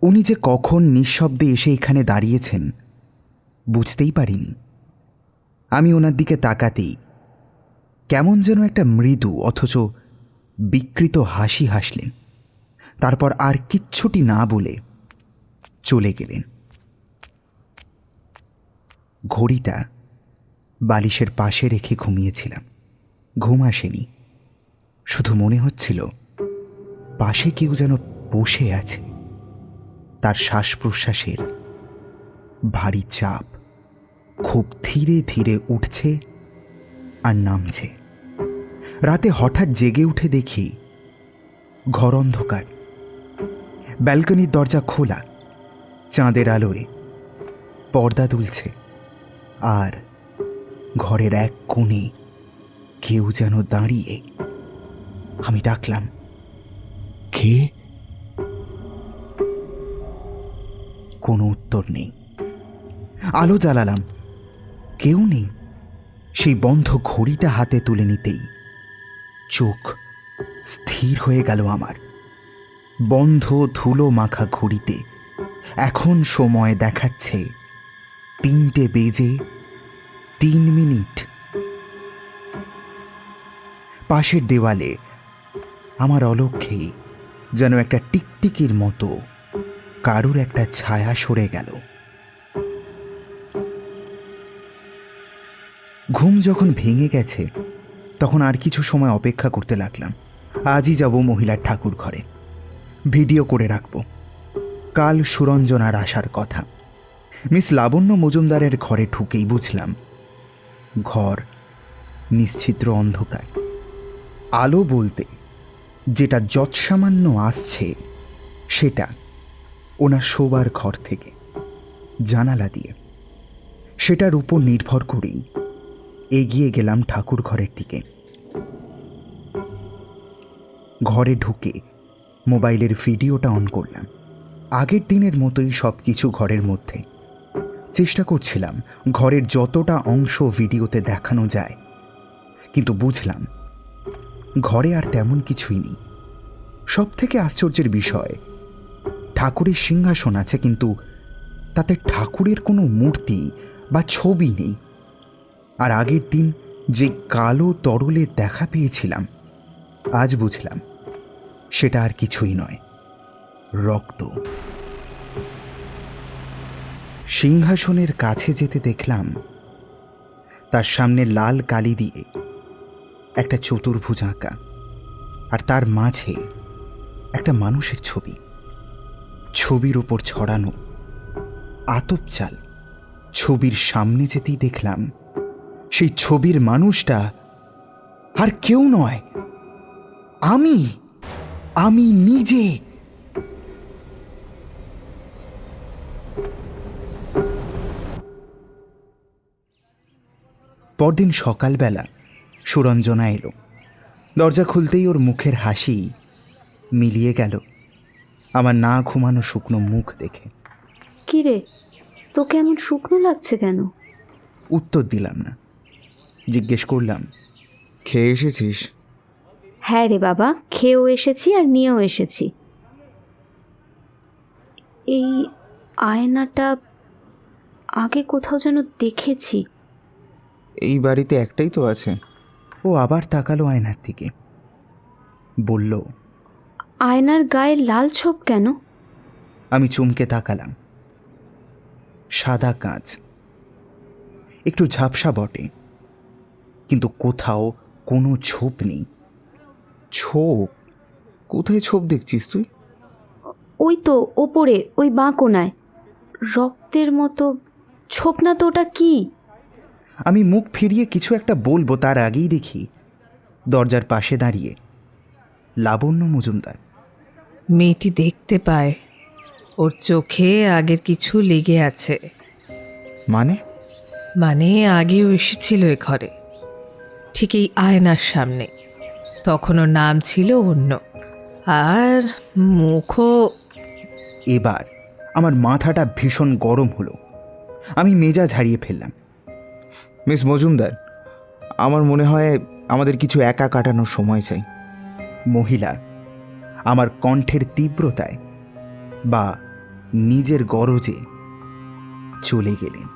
উনি যে কখন নিঃশব্দে এসে এখানে দাঁড়িয়েছেন বুঝতেই পারিনি। আমি ওনার দিকে তাকাতেই কেমন যেন একটা মৃদু অথচ বিকৃত হাসি হাসলেন। তারপর আর কিচ্ছুটি না বলে চলে গেলেন। ঘড়িটা বালিশের পাশে রেখে ঘুমিয়েছিলাম। ঘুম আসেনি, শুধু মনে হচ্ছিল পাশে কেউ যেন বসে আছে। তার শ্বাস প্রশ্বাসের ভারী চাপ খুব ধীরে ধীরে উঠছে আর নামছে। রাতে হঠাৎ জেগে উঠে দেখি ঘর অন্ধকার। ব্যালকনির দরজা খোলা, চাঁদের আলোয় পর্দা দুলছে, আর ঘরের এক কোণে কেউ যেন দাঁড়িয়ে। আমি ডাকলাম, কে? কোনো উত্তর নেই। আলো জ্বালালাম, কেউ নেই। সেই বন্ধ ঘড়িটা হাতে তুলে নিতেই চোখ স্থির হয়ে গেল আমার। বন্ধ ধুলো মাখা ঘড়িতে এখন সময় দেখাচ্ছে 3:03। পাশের দেওয়ালে আমার অলক্ষ্যে যেন একটা টিকটিকির মতো কারুর একটা ছায়া সরে গেল। ঘুম যখন ভেঙে গেছে তখন আর কিছু সময় অপেক্ষা করতে লাগলাম। আজই যাব মহিলার ঠাকুর ঘরে, ভিডিও করে রাখব। কাল সুরঞ্জনার আসার কথা। মিস লাবণ্য মজুমদারের ঘরে ঢুকেই বুঝলাম ঘর নিশ্ছিদ্র অন্ধকার। আলো বলতে যেটা যৎসামান্য আসছে সেটা ওনার শোবার ঘর থেকে, জানালা দিয়ে। সেটার উপর নির্ভর করেই এগিয়ে গেলাম ঠাকুর ঘরের দিকে। ঘরে ঢুকে মোবাইলের ভিডিওটা অন করলাম। আগের দিনের মতোই সব কিছু ঘরের মধ্যে। চেষ্টা করছিলাম ঘরের যতটা অংশ ভিডিওতে দেখানো যায়, কিন্তু বুঝলাম ঘরে আর তেমন কিছুই নেই। সব থেকে আশ্চর্যের বিষয়, ঠাকুরের সিংহাসন আছে, কিন্তু তাতে ঠাকুরের কোনো মূর্তি বা ছবি নেই। আর আগের দিন যে কালো তরলে দেখা পেয়েছিলাম, আজ বুঝলাম সেটা আর কিছুই নয়, রক্ত। সিংহাসনের কাছে যেতে দেখলাম তার সামনে লাল কালি দিয়ে একটা চতুর্ভুজ আঁকা, আর তার মাঝে একটা মানুষের ছবি। ছবির ওপর ছড়ানো আতপ চাল। ছবির সামনে যেতেই দেখলাম সেই ছবির মানুষটা আর কেউ নয়, আমি নিজে। পরদিন সকালবেলা সুরঞ্জনা এলো। দরজা খুলতেই ওর মুখের হাসি মিলিয়ে গেল আমার না ঘুমানো শুকনো মুখ দেখে।
কি রে, তোকে এমন শুকনো লাগছে কেন?
উত্তর দিলাম না। জিজ্ঞেস করলাম, খেয়ে এসেছিস?
হ্যাঁ রে বাবা, খেয়েও এসেছি আর নিয়েও এসেছি। এই আয়নাটা আগে কোথাও যেন দেখেছি।
এই বাড়িতে একটাই তো আছে। ও আবার তাকালো আয়নার দিকে, বলল,
আয়নার গায়ে লাল ছোপ কেন?
আমি চমকে তাকালাম। সাদা কাঁচ, একটু ঝাপসা বটে, কিন্তু কোথাও কোনো ছোপ নেই। ছোপ? কোথায় ছোপ দেখছিস তুই?
ওই তো ওপরে, ওই বাঁ কোনায় রক্তের মতো ছোপ। না তো ওটা কি?
আমি মুখ ফিরিয়ে কিছু একটা বলবো, তার আগেই দেখি দরজার পাশে দাঁড়িয়ে লাবণ্য মজুমদার।
মেয়েটি দেখতে পায় ওর চোখে আগের কিছু লেগে আছে। মানে আগেও এসেছিল এ ঘরে, ঠিক এই আয়নার সামনে। তখন ওর নাম ছিল অন্য, আর মুখও।
এবার আমার মাথাটা ভীষণ গরম হলো। আমি মেজাজ হারিয়ে ফেললাম। মিস মজুমদার, আমার মনে হয় আমাদের কিছু একা কাটানোর সময় চাই। মহিলা আমার কণ্ঠের তীব্রতায় বা নিজের গরজে চলে গেলেন।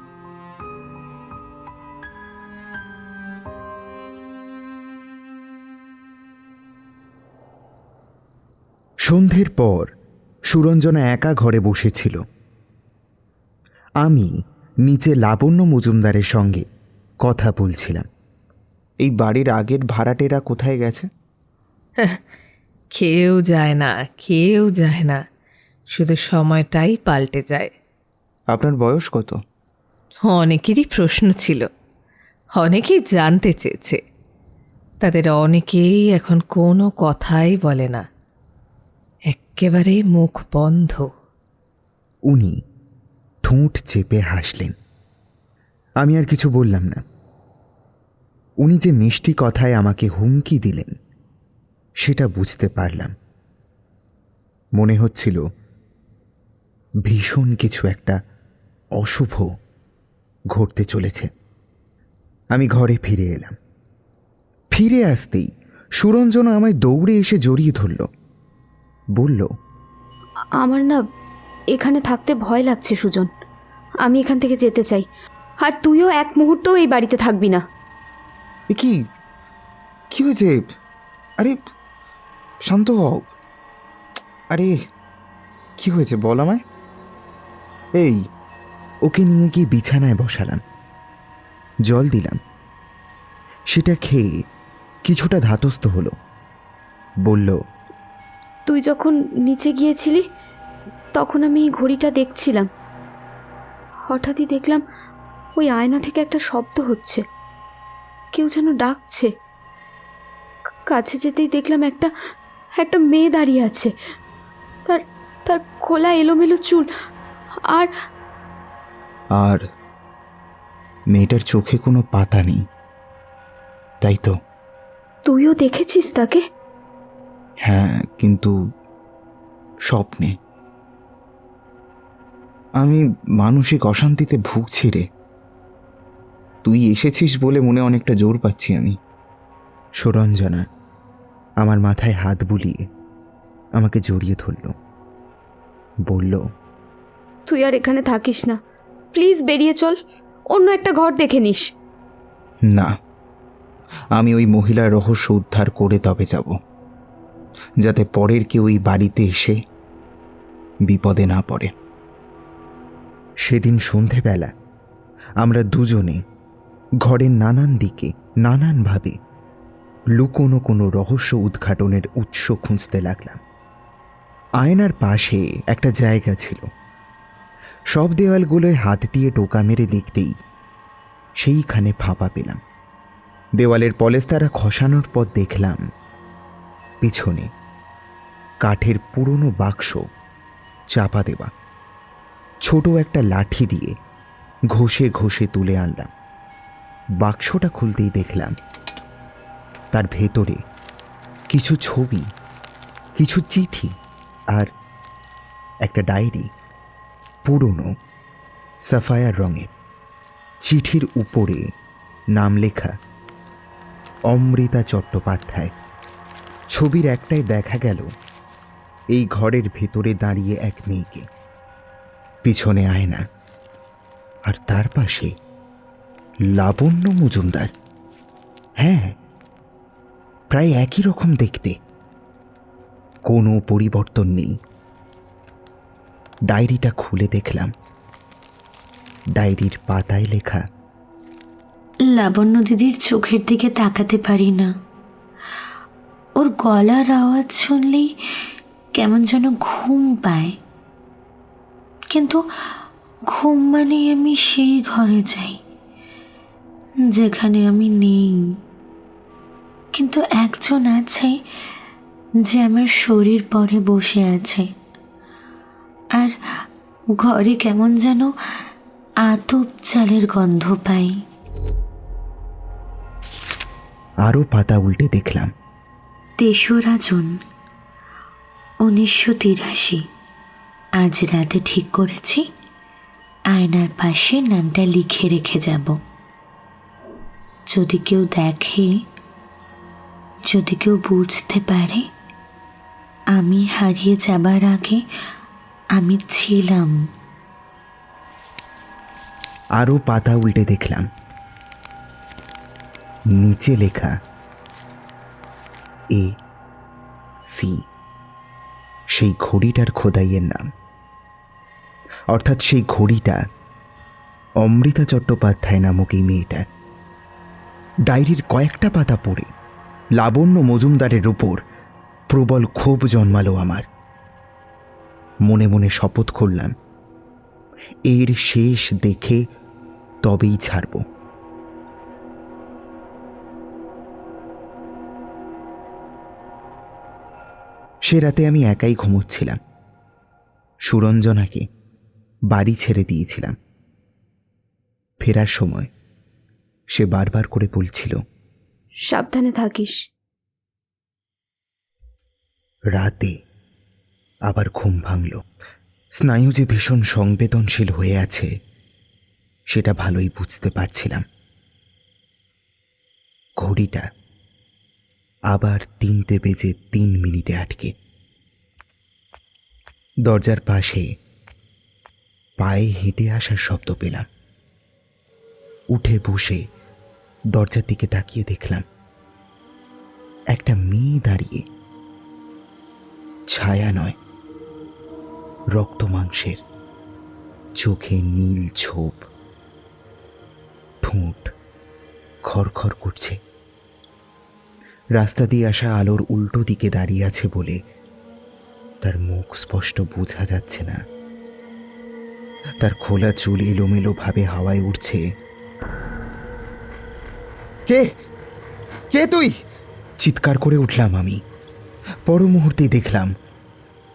সন্ধ্যের পর সুরঞ্জনা একা ঘরে বসেছিল। আমি নিচে লাবণ্য মজুমদারের সঙ্গে কথা বলছিলাম। এই বাড়ির আগের ভাড়াটেরা কোথায় গেছে?
কেউ যায় না, শুধু সময়টাই পাল্টে যায়।
আপনার বয়স কত?
অনেকেরই প্রশ্ন ছিল, অনেকেই জানতে চেয়েছে। তাদের অনেকেই এখন কোনো কথাই বলে না, একেবারে মুখ বন্ধ।
উনি ঠোঁট চেপে হাসলেন। আমি আর কিছু বললাম না। উনি যে মিষ্টি কথায় আমাকে হুমকি দিলেন সেটা বুঝতে পারলাম। মনে হচ্ছিল ভীষণ কিছু একটা অশুভ ঘটতে চলেছে। আমি ঘরে ফিরে এলাম। ফিরে আসতেই সুরঞ্জনা আমায় দৌড়ে এসে জড়িয়ে ধরল। বলল,
আমার না এখানে থাকতে ভয় লাগছে সুজন। আমি এখান থেকে যেতে চাই, আর তুইও এক মুহূর্তও এই বাড়িতে থাকবি না।
এ কি হয়েছে? আরে শান্ত হও। আরে কি হয়েছে বল আমায়। এই, ওকে নিয়ে গিয়ে বিছানায় বসালাম, জল দিলাম। সেটা খেয়ে কিছুটা ধাতস্থ হলো। বলল,
তুই যখন নিচে গিয়েছিলি তখন আমি এই ঘড়িটা দেখছিলাম। হঠাৎই দেখলাম ওই আয়না থেকে একটা শব্দ হচ্ছে, কেউ যেন ডাকছে। কাছে যেতেই দেখলাম একটা মেয়ে দাঁড়িয়ে আছে। তার খোলা এলোমেলো চুল আর
আর মেয়েটার চোখে কোনো পাতা নেই, তাই তো?
তুইও দেখেছিস তাকে?
হ্যাঁ, কিন্তু স্বপ্নে। আমি মানসিক অশান্তিতে ভুগছি রে। তুই এসেছিস বলে মনে অনেকটা জোর পাচ্ছি আমি। সুরঞ্জনা আমার মাথায় হাত বুলিয়ে আমাকে জড়িয়ে ধরল, বলল,
তুই আর এখানে থাকিস না, প্লিজ বেরিয়ে চল, অন্য একটা ঘর দেখে নিস।
না, আমি ওই মহিলার রহস্য উদ্ধার করে তবে যাব, যাতে পরের কেউ ওই বাড়িতে এসে বিপদে না পড়ে। সেদিন সন্ধেবেলা আমরা দুজনে ঘরের নানান দিকে নানানভাবে লুকোনো কোনো রহস্য উদ্ঘাটনের উৎস খুঁজতে লাগলাম। আয়নার পাশে একটা জায়গা ছিল। সব দেওয়ালগুলোয় হাত দিয়ে টোকা মেরে দেখতেই সেইখানে ফাঁপা পেলাম। দেওয়ালের পলেস্তারা খসানোর পর দেখলাম পিছনে কাঠের পুরনো বাক্স চাপা দেওয়া। ছোট একটা লাঠি দিয়ে ঘষে ঘষে তুলে আনলাম। বাক্সটা খুলতেই দেখলাম তার ভেতরে কিছু ছবি, কিছু চিঠি আর একটা ডায়েরি, পুরনো সাফায়ার রঙের। চিঠির উপরে নাম লেখা অমৃতা চট্টোপাধ্যায়। ছবির একটাই দেখা গেল এই ঘরের ভেতরে দাঁড়িয়ে এক মেয়েকে, পিছনে আয়না, আর তার পাশে লাবণ্য মজুমদার। হ্যাঁ, প্রায় একই রকম দেখতে, কোনো পরিবর্তন নেই। ডায়েরিটা খুলে দেখলাম ডায়েরির পাতায় লেখা,
লাবণ্য দিদির চোখের দিকে তাকাতে পারি না। ওর গলার আওয়াজ শুনলেই কেমন যেন ঘুম পায়, কিন্তু ঘুম মানে আমি সেই ঘরে যাই যেখানে আমি নেই, কিন্তু একজন আছে যে আমার শরীর পরে বসে আছে, আর ঘরে কেমন যেন আতপ চালের গন্ধ পাই।
আরও পাতা উল্টে দেখলাম
৩রা জুন ১৯৮৩। আজ রাতে ঠিক করেছি আয়নার পাশে নামটা লিখে রেখে যাব। যদি কেউ দেখে, যদি কেউ বুঝতে পারে আমি হারিয়ে যাবার আগে আমি ছিলাম।
আরও পাতা উল্টে দেখলাম নিচে লেখা AC, সেই ঘড়িটার খোদাইয়ের নাম। অর্থাৎ সেই ঘড়িটা অমৃতা চট্টোপাধ্যায় নামক এই মেয়েটা। ডায়েরির কয়েকটা পাতা পড়ে লাবণ্য মজুমদারের উপর প্রবল ক্ষোভ জন্মালো আমার। মনে মনে শপথ করলাম এর শেষ দেখে তবেই ছাড়ব। সে রাতে আমি একাই ঘুমোচ্ছিলাম। সুরঞ্জনাকে বাড়ি ছেড়ে দিয়েছিলাম। ফেরার সময় সে বারবার করে বলছিল,
সাবধানে থাকিস।
রাতে আবার ঘুম ভাঙল। স্নায়ু যে ভীষণ সংবেদনশীল হয়ে আছে সেটা ভালোই বুঝতে পারছিলাম। ঘড়িটা আবার 3:03 আটকে। দরজার পাশে পায়ে হেঁটে আসার শব্দ পেলাম। উঠে বসে দরজার দিকে তাকিয়ে দেখলাম একটা মেয়ে দাঁড়িয়ে, ছায়া নয়, রক্ত মাংসের, চোখে নীল ছোপ, ঠোঁট খরখর করছে। রাস্তা দিয়ে আসা আলোর উল্টো দিকে দাঁড়িয়ে আছে বলে তার মুখ স্পষ্ট বোঝা যাচ্ছে না। তার খোলা চুল এলোমেলো ভাবে হাওয়ায় উঠছে। কে কে তুই? চিৎকার করে উঠলাম আমি। পর মুহূর্তেই দেখলাম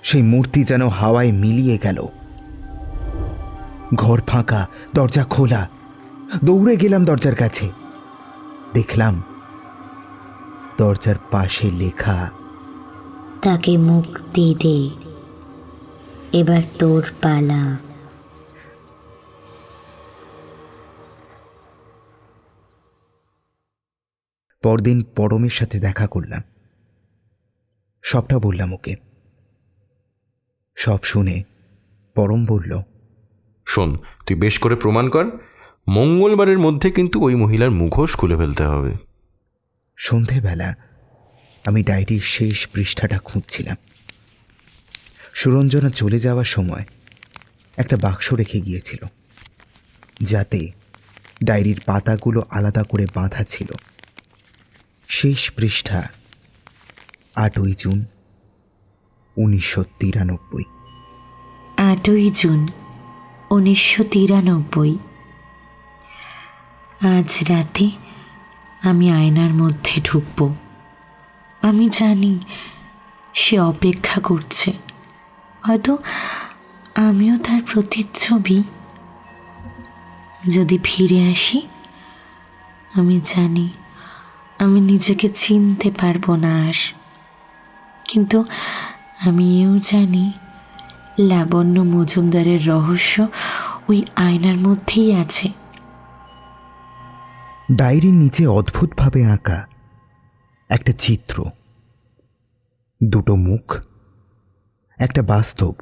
সেই মূর্তি যেন হাওয়ায় মিলিয়ে গেল। ঘর ফাঁকা, দরজা খোলা, দৌড়ে গেলাম দরজার কাছে। দেখলাম দরজার পাশে লেখা,
তাকে মুক্তি দে, এবার তোর পালা।
পরদিন পরমের সাথে দেখা করলাম, সবটা বললাম ওকে। সব শুনে পরম বলল,
শোন, তুই বেশ করে প্রমাণ কর, মঙ্গলবারের মধ্যে কিন্তু ওই মহিলার মুখোশ খুলে ফেলতে হবে।
সন্ধেবেলা আমি ডায়েরির শেষ পৃষ্ঠাটা খুঁজছিলাম। সুরঞ্জনা চলে যাওয়ার সময় একটা বাক্স রেখে গিয়েছিল, যাতে ডায়েরির পাতাগুলো আলাদা করে বাঁধা ছিল। শেষ পৃষ্ঠা 8ই জুন 1993।
8ই জুন 1993। আজ রাতে আমি আয়নার মধ্যে ঢুকব। আমি জানি সে অপেক্ষা করছে, হয়তো আমিও তার প্রতিচ্ছবি। যদি ফিরে আসি, আমি জানি আমি নিজেকে চিনতে পারবো না আর, কিন্তু আমি এও জানি লাবণ্য মজুমদারের রহস্য ওই আয়নার মধ্যেই আছে।
ডায়েরির নিচে অদ্ভুতভাবে আঁকা একটা চিত্র, দুটো মুখ, একটা বাস্তব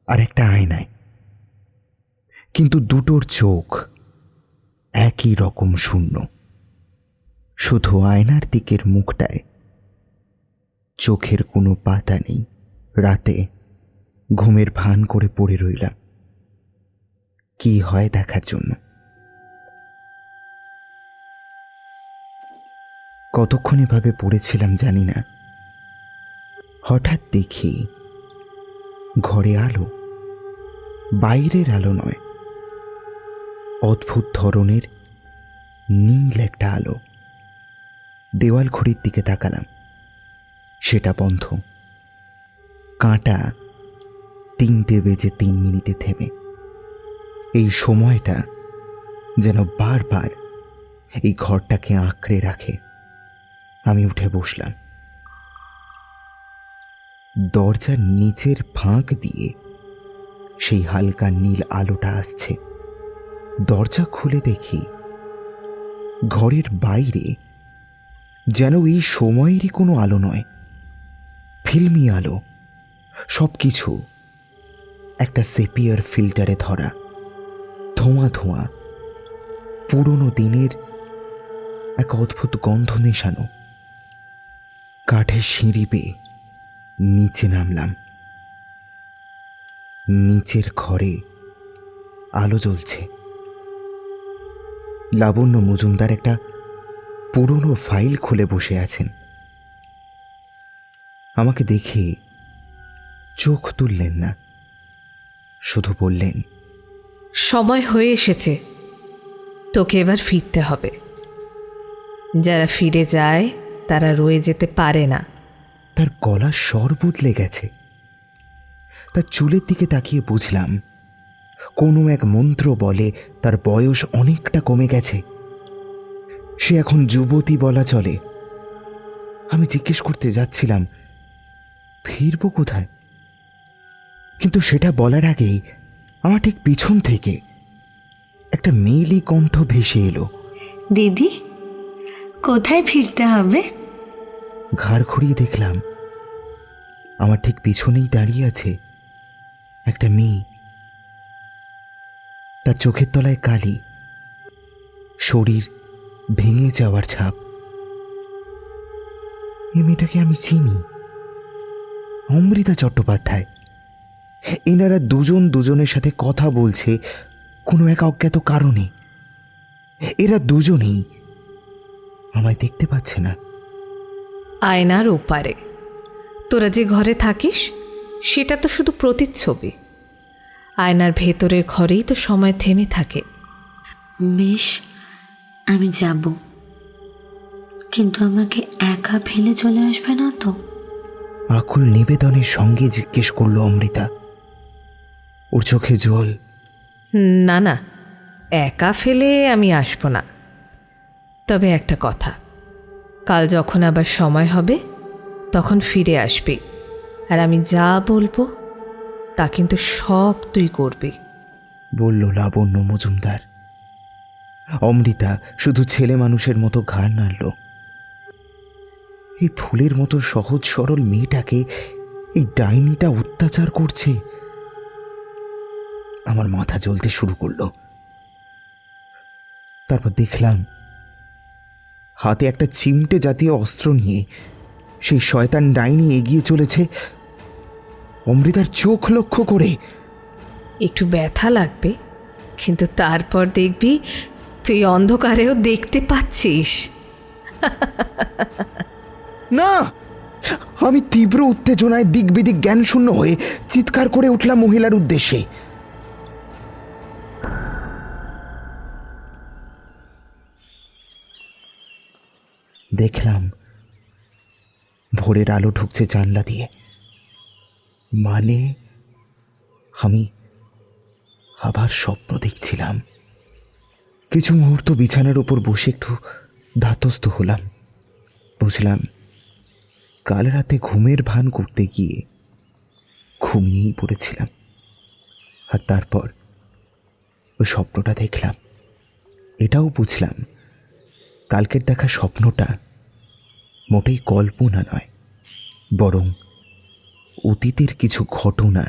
আর একটা আয়নায়, কিন্তু দুটোর চোখ একই রকম শূন্য। শুধু আয়নার দিকের মুখটায় চোখের কোনো পাতা নেই। রাতে ঘুমের ভান করে পড়ে রইলাম, কি হয় দেখার জন্য। কতক্ষণ এভাবে পড়েছিলাম জানি না। হঠাৎ দেখি ঘরে আলো, বাইরের আলো নয়, অদ্ভুত ধরনের নীল একটা আলো। দেওয়াল ঘড়ির দিকে তাকালাম, সেটা বন্ধ। কাঁটা 3:03 থেমে। এই সময়টা যেন বারবার এই ঘরটাকে আঁকড়ে রাখে। আমি উঠে বসলাম। দরজার নিচের ফাঁক দিয়ে সেই হালকা নীল আলোটা আসছে। দরজা খুলে দেখি ঘরের বাইরে যেন এই সময়েরই কোনো আলো নয়, ফিল্মি আলো। সব কিছু একটা সেপিয়ার ফিল্টারে ধরা, ধোঁয়া ধোঁয়া, পুরনো দিনের এক অদ্ভুত গন্ধ মেশানো। কাঠের সিঁড়ি বেয়ে নিচে নামলাম। নিচের ঘরে আলো জ্বলছে। লাবণ্য মজুমদার একটা পুরনো ফাইল খুলে বসে আছেন। আমাকে দেখে চোখ তুললেন না, শুধু বললেন,
সময় হয়ে এসেছে, তোকে এবার ফিরতে হবে। যারা ফিরে যায় তারা রয়ে যেতে পারে না।
তার গলার স্বর বদলে গেছে। তার চুলের দিকে তাকিয়ে বুঝলাম কোনো এক মন্ত্র বলে তার বয়স অনেকটা কমে গেছে। সে এখন যুবতী বলা চলে। আমি জিজ্ঞেস করতে যাচ্ছিলাম, ফিরবো কোথায়? কিন্তু সেটা বলার আগেই আমার ঠিক পিছন থেকে একটা মেয়েলি কণ্ঠ ভেসে এলো।
দিদি, কোথায় ফিরতে হবে?
ঘাড় ঘুরিয়ে দেখলাম আমার ঠিক পিছনেই দাঁড়িয়ে আছে একটা মেয়ে। তার চোখের তলায় কালি, শরীর ভেঙে যাওয়ার ছাপ। এই মেয়েটাকে আমি চিনি, অমৃতা চট্টোপাধ্যায়। এনারা দুজন দুজনের সাথে কথা বলছে কোনো এক অজ্ঞাত কারণে। এরা দুজনেই আমায় দেখতে পাচ্ছে না।
আয়নার ওপারে তোরা যে ঘরে থাকিস সেটা তো শুধু প্রতিচ্ছবি। আয়নার ভেতরের ঘরেই তো সময় থেমে থাকে।
বেশ, আমি যাব, কিন্তু আমাকে একা ফেলে চলে আসবে না তো?
আকুল নিবেদনের সঙ্গে জিজ্ঞেস করলো অমৃতা। ওর চোখে জল।
না না, একা ফেলে আমি আসবো না। তবে একটা কথা, কাল যখন আবার সময় হবে তখন ফিরে আসবি, আর আমি যা বলবো তা কিন্তু সব তুই করবি।
বলল লাবণ্য মজুমদার। অমৃতা শুধু ছেলে মানুষের মতো ঘাড় নাড়ল। এই ফুলের মতো সহজ সরল মেয়েটাকে এই ডাইনিটা অত্যাচার করছে। আমার মাথা জ্বলতে শুরু করলো। তারপর দেখলাম হাতে একটা চিমটে জাতীয় অস্ত্র নিয়ে সেই শয়তান ডাইনি এগিয়ে চলেছে অমৃতার চোখ লক্ষ্য করে।
একটু ব্যথা লাগবে, কিন্তু তারপর দেখবি তুই অন্ধকারেও দেখতে পাচ্ছিস।
না! আমি তীব্র উত্তেজনায় দিকবিদিক জ্ঞান শূন্য হয়ে চিৎকার করে উঠলাম মহিলার উদ্দেশ্যে। দেখলাম ভোরের আলো ঢুকছে জানলা দিয়ে। মানে আমি আবার স্বপ্ন দেখছিলাম। কিছু মুহূর্ত বিছানার উপর বসে একটু ধাতস্থ হলাম। বুঝলাম কাল রাতে ঘুমের ভান করতে গিয়ে ঘুমিয়েই পড়েছিলাম। আর তারপর ওই স্বপ্নটা দেখলাম। এটাও বুঝলাম কালকের দেখা স্বপ্নটা মোটেই কল্পনা নয়, বরং অতীতের কিছু ঘটনা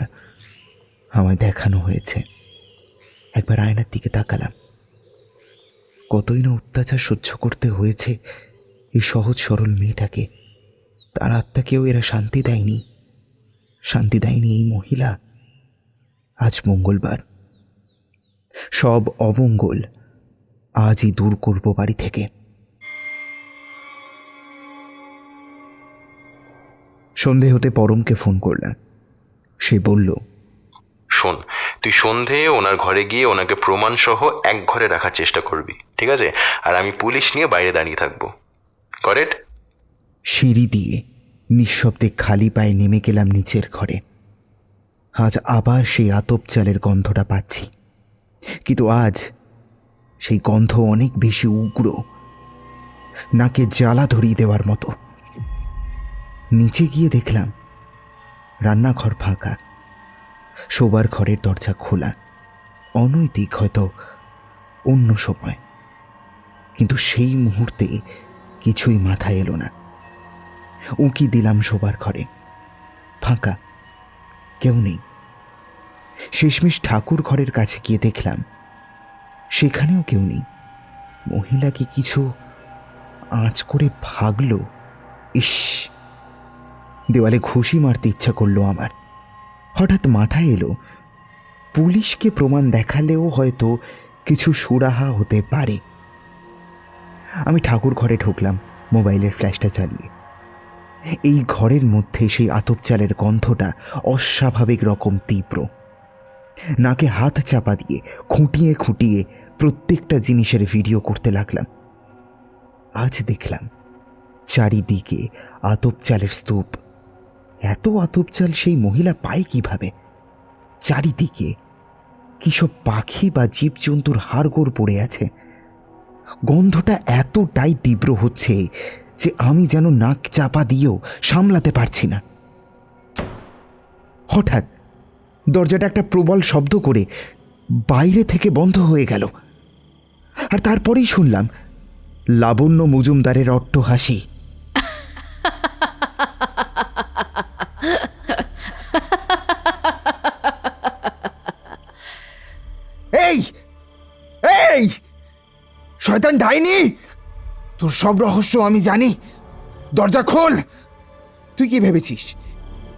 আমায় দেখানো হয়েছে। একবার আয়নার দিকে তাকালাম। কতই না অত্যাচার সহ্য করতে হয়েছে এই সহজ সরল মেয়েটাকে। তার আত্মাকেও এরা শান্তি দেয়নি। শান্তি দেয়নি এই মহিলা। আজ মঙ্গলবার, সব অমঙ্গল আজই দূর করব বাড়ি থেকে। সন্ধে হতে পরমকে ফোন করলাম। সে বলল,
শোন, তুই সন্ধে ওনার ঘরে গিয়ে ওনাকে প্রমাণ সহ এক ঘরে রাখার চেষ্টা করবি, ঠিক আছে? আর আমি পুলিশ নিয়ে বাইরে দাঁড়িয়ে থাকবো। করেক্ট?
সিঁড়ি দিয়ে নিঃশব্দে খালি পায়ে নেমে গেলাম নিচের ঘরে। আজ আবার সেই আতপ চালের গন্ধটা পাচ্ছি, কিন্তু আজ সেই গন্ধ অনেক বেশি উগ্র, নাকে জ্বালা ধরিয়ে দেওয়ার মতো। নিচে গিয়ে দেখলাম রান্নাঘর ফাঁকা, শোবার ঘরের দরজা খোলা। অনৈতিক হয়তো অন্য সময়, কিন্তু সেই মুহূর্তে কিছুই মাথায় এলো না। উঁকি দিলাম শোবার ঘরে, ফাঁকা, কেউ নেই। শেষমেশ ঠাকুর ঘরের কাছে গিয়ে দেখলাম সেখানেও কেউ নেই। মহিলা কি কিছু আঁচ করে ভাগলো? ইস! দেওয়ালে ঘুষি মারতে ইচ্ছা করলো আমার। হঠাৎ মাথায় এলো পুলিশকে প্রমাণ দেখালেও হয়তো কিছু সুরাহা হতে পারে। আমি ঠাকুর ঘরে ঢুকলাম মোবাইলের ফ্ল্যাশটা চালিয়ে। এই ঘরের মধ্যে সেই আতপ চালের গন্ধটা অস্বাভাবিক রকম তীব্র। নাকে হাত চাপা দিয়ে খুঁটিয়ে খুঁটিয়ে প্রত্যেকটা জিনিসের ভিডিও করতে লাগলাম। আজ দেখলাম চারিদিকে আতপ চালের স্তূপ। এত আতপ চাল সেই মহিলা পায় কিভাবে? চারিদিকে কিসব পাখি বা জীবজন্তুর হাড়গোড় পড়ে আছে। গন্ধটা এতটাই তীব্র হচ্ছে যে আমি যেন নাক চাপা দিয়েও সামলাতে পারছি না। হঠাৎ দরজাটা একটা প্রবল শব্দ করে বাইরে থেকে বন্ধ হয়ে গেল। আর তারপরেই শুনলাম লাবণ্য মজুমদারের অট্টহাসি। এই এই শয়তান ডাইনি, তোর সব রহস্য আমি জানি। দরজা খোল। তুই কি ভেবেছিস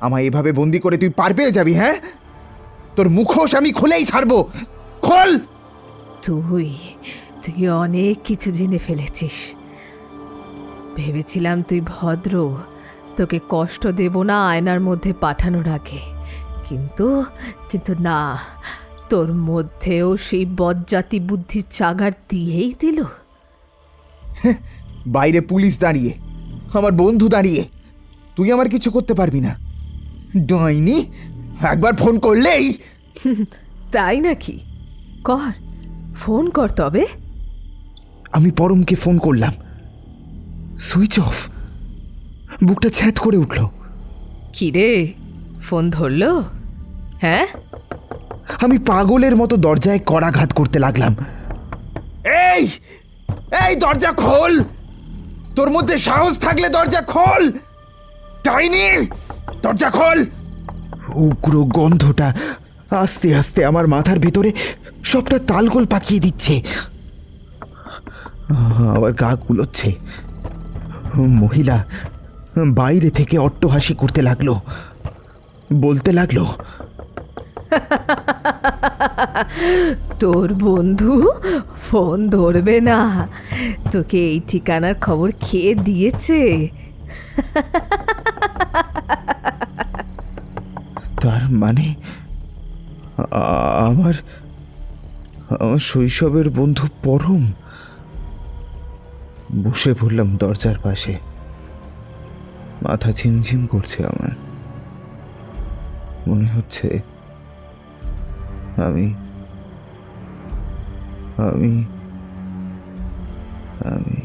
আমায় এভাবে বন্দি করে তুই পার পেয়ে যাবি? হ্যাঁ, তোর মুখোশ আমি খুলেই ছাড়বো। খোল।
তুই অনেক কিছু জেনে ফেলেছিস। ভেবেছিলাম তুই ভদ্র, তোকে কষ্ট দেব না আয়নার মধ্যে পাঠানোর আগে, কিন্তু না, তোর মধ্যেও সেই বজ্জাতি বুদ্ধির চাগার দিয়েই দিল।
বাইরে পুলিশ দাঁড়িয়ে, আমার বন্ধু দাঁড়িয়ে, তুই আমার কিছু করতে পারবি না। ডাইনি, একবার ফোন করলেই।
তাই নাকি? কর, ফোন কর তবে।
আমি পরমকে ফোন করলাম, সুইচ অফ। বুকটা ছ্যাঁত করে উঠল।
কি রে, ফোন ধরলো? হ্যাঁ,
আমি পাগলের মতো দরজায় করাঘাত করতে লাগলাম। এই এই দরজা খোল, তোর মধ্যে সাহস থাকলে দরজা খোল, টাইনি দরজা খোল। উগ্র গন্ধটা আস্তে আস্তে আমার মাথার ভেতরে সবটা তালগোল পাকিয়ে দিচ্ছে। আবার গা গুলোচ্ছে। মহিলা বাইরে থেকে অট্টহাসি করতে লাগলো, বলতে লাগলো,
তোর বন্ধু ফোন ধরবে না, তোকে এই ঠিকানার খবর খেয়ে দিয়েছে।
তার মানে আমার আমার শৈশবের বন্ধু পরম। বসে পড়লাম দরজার পাশে, মাথা ঝিমঝিম করছে আমার। মনে হচ্ছে আমি আমি আমি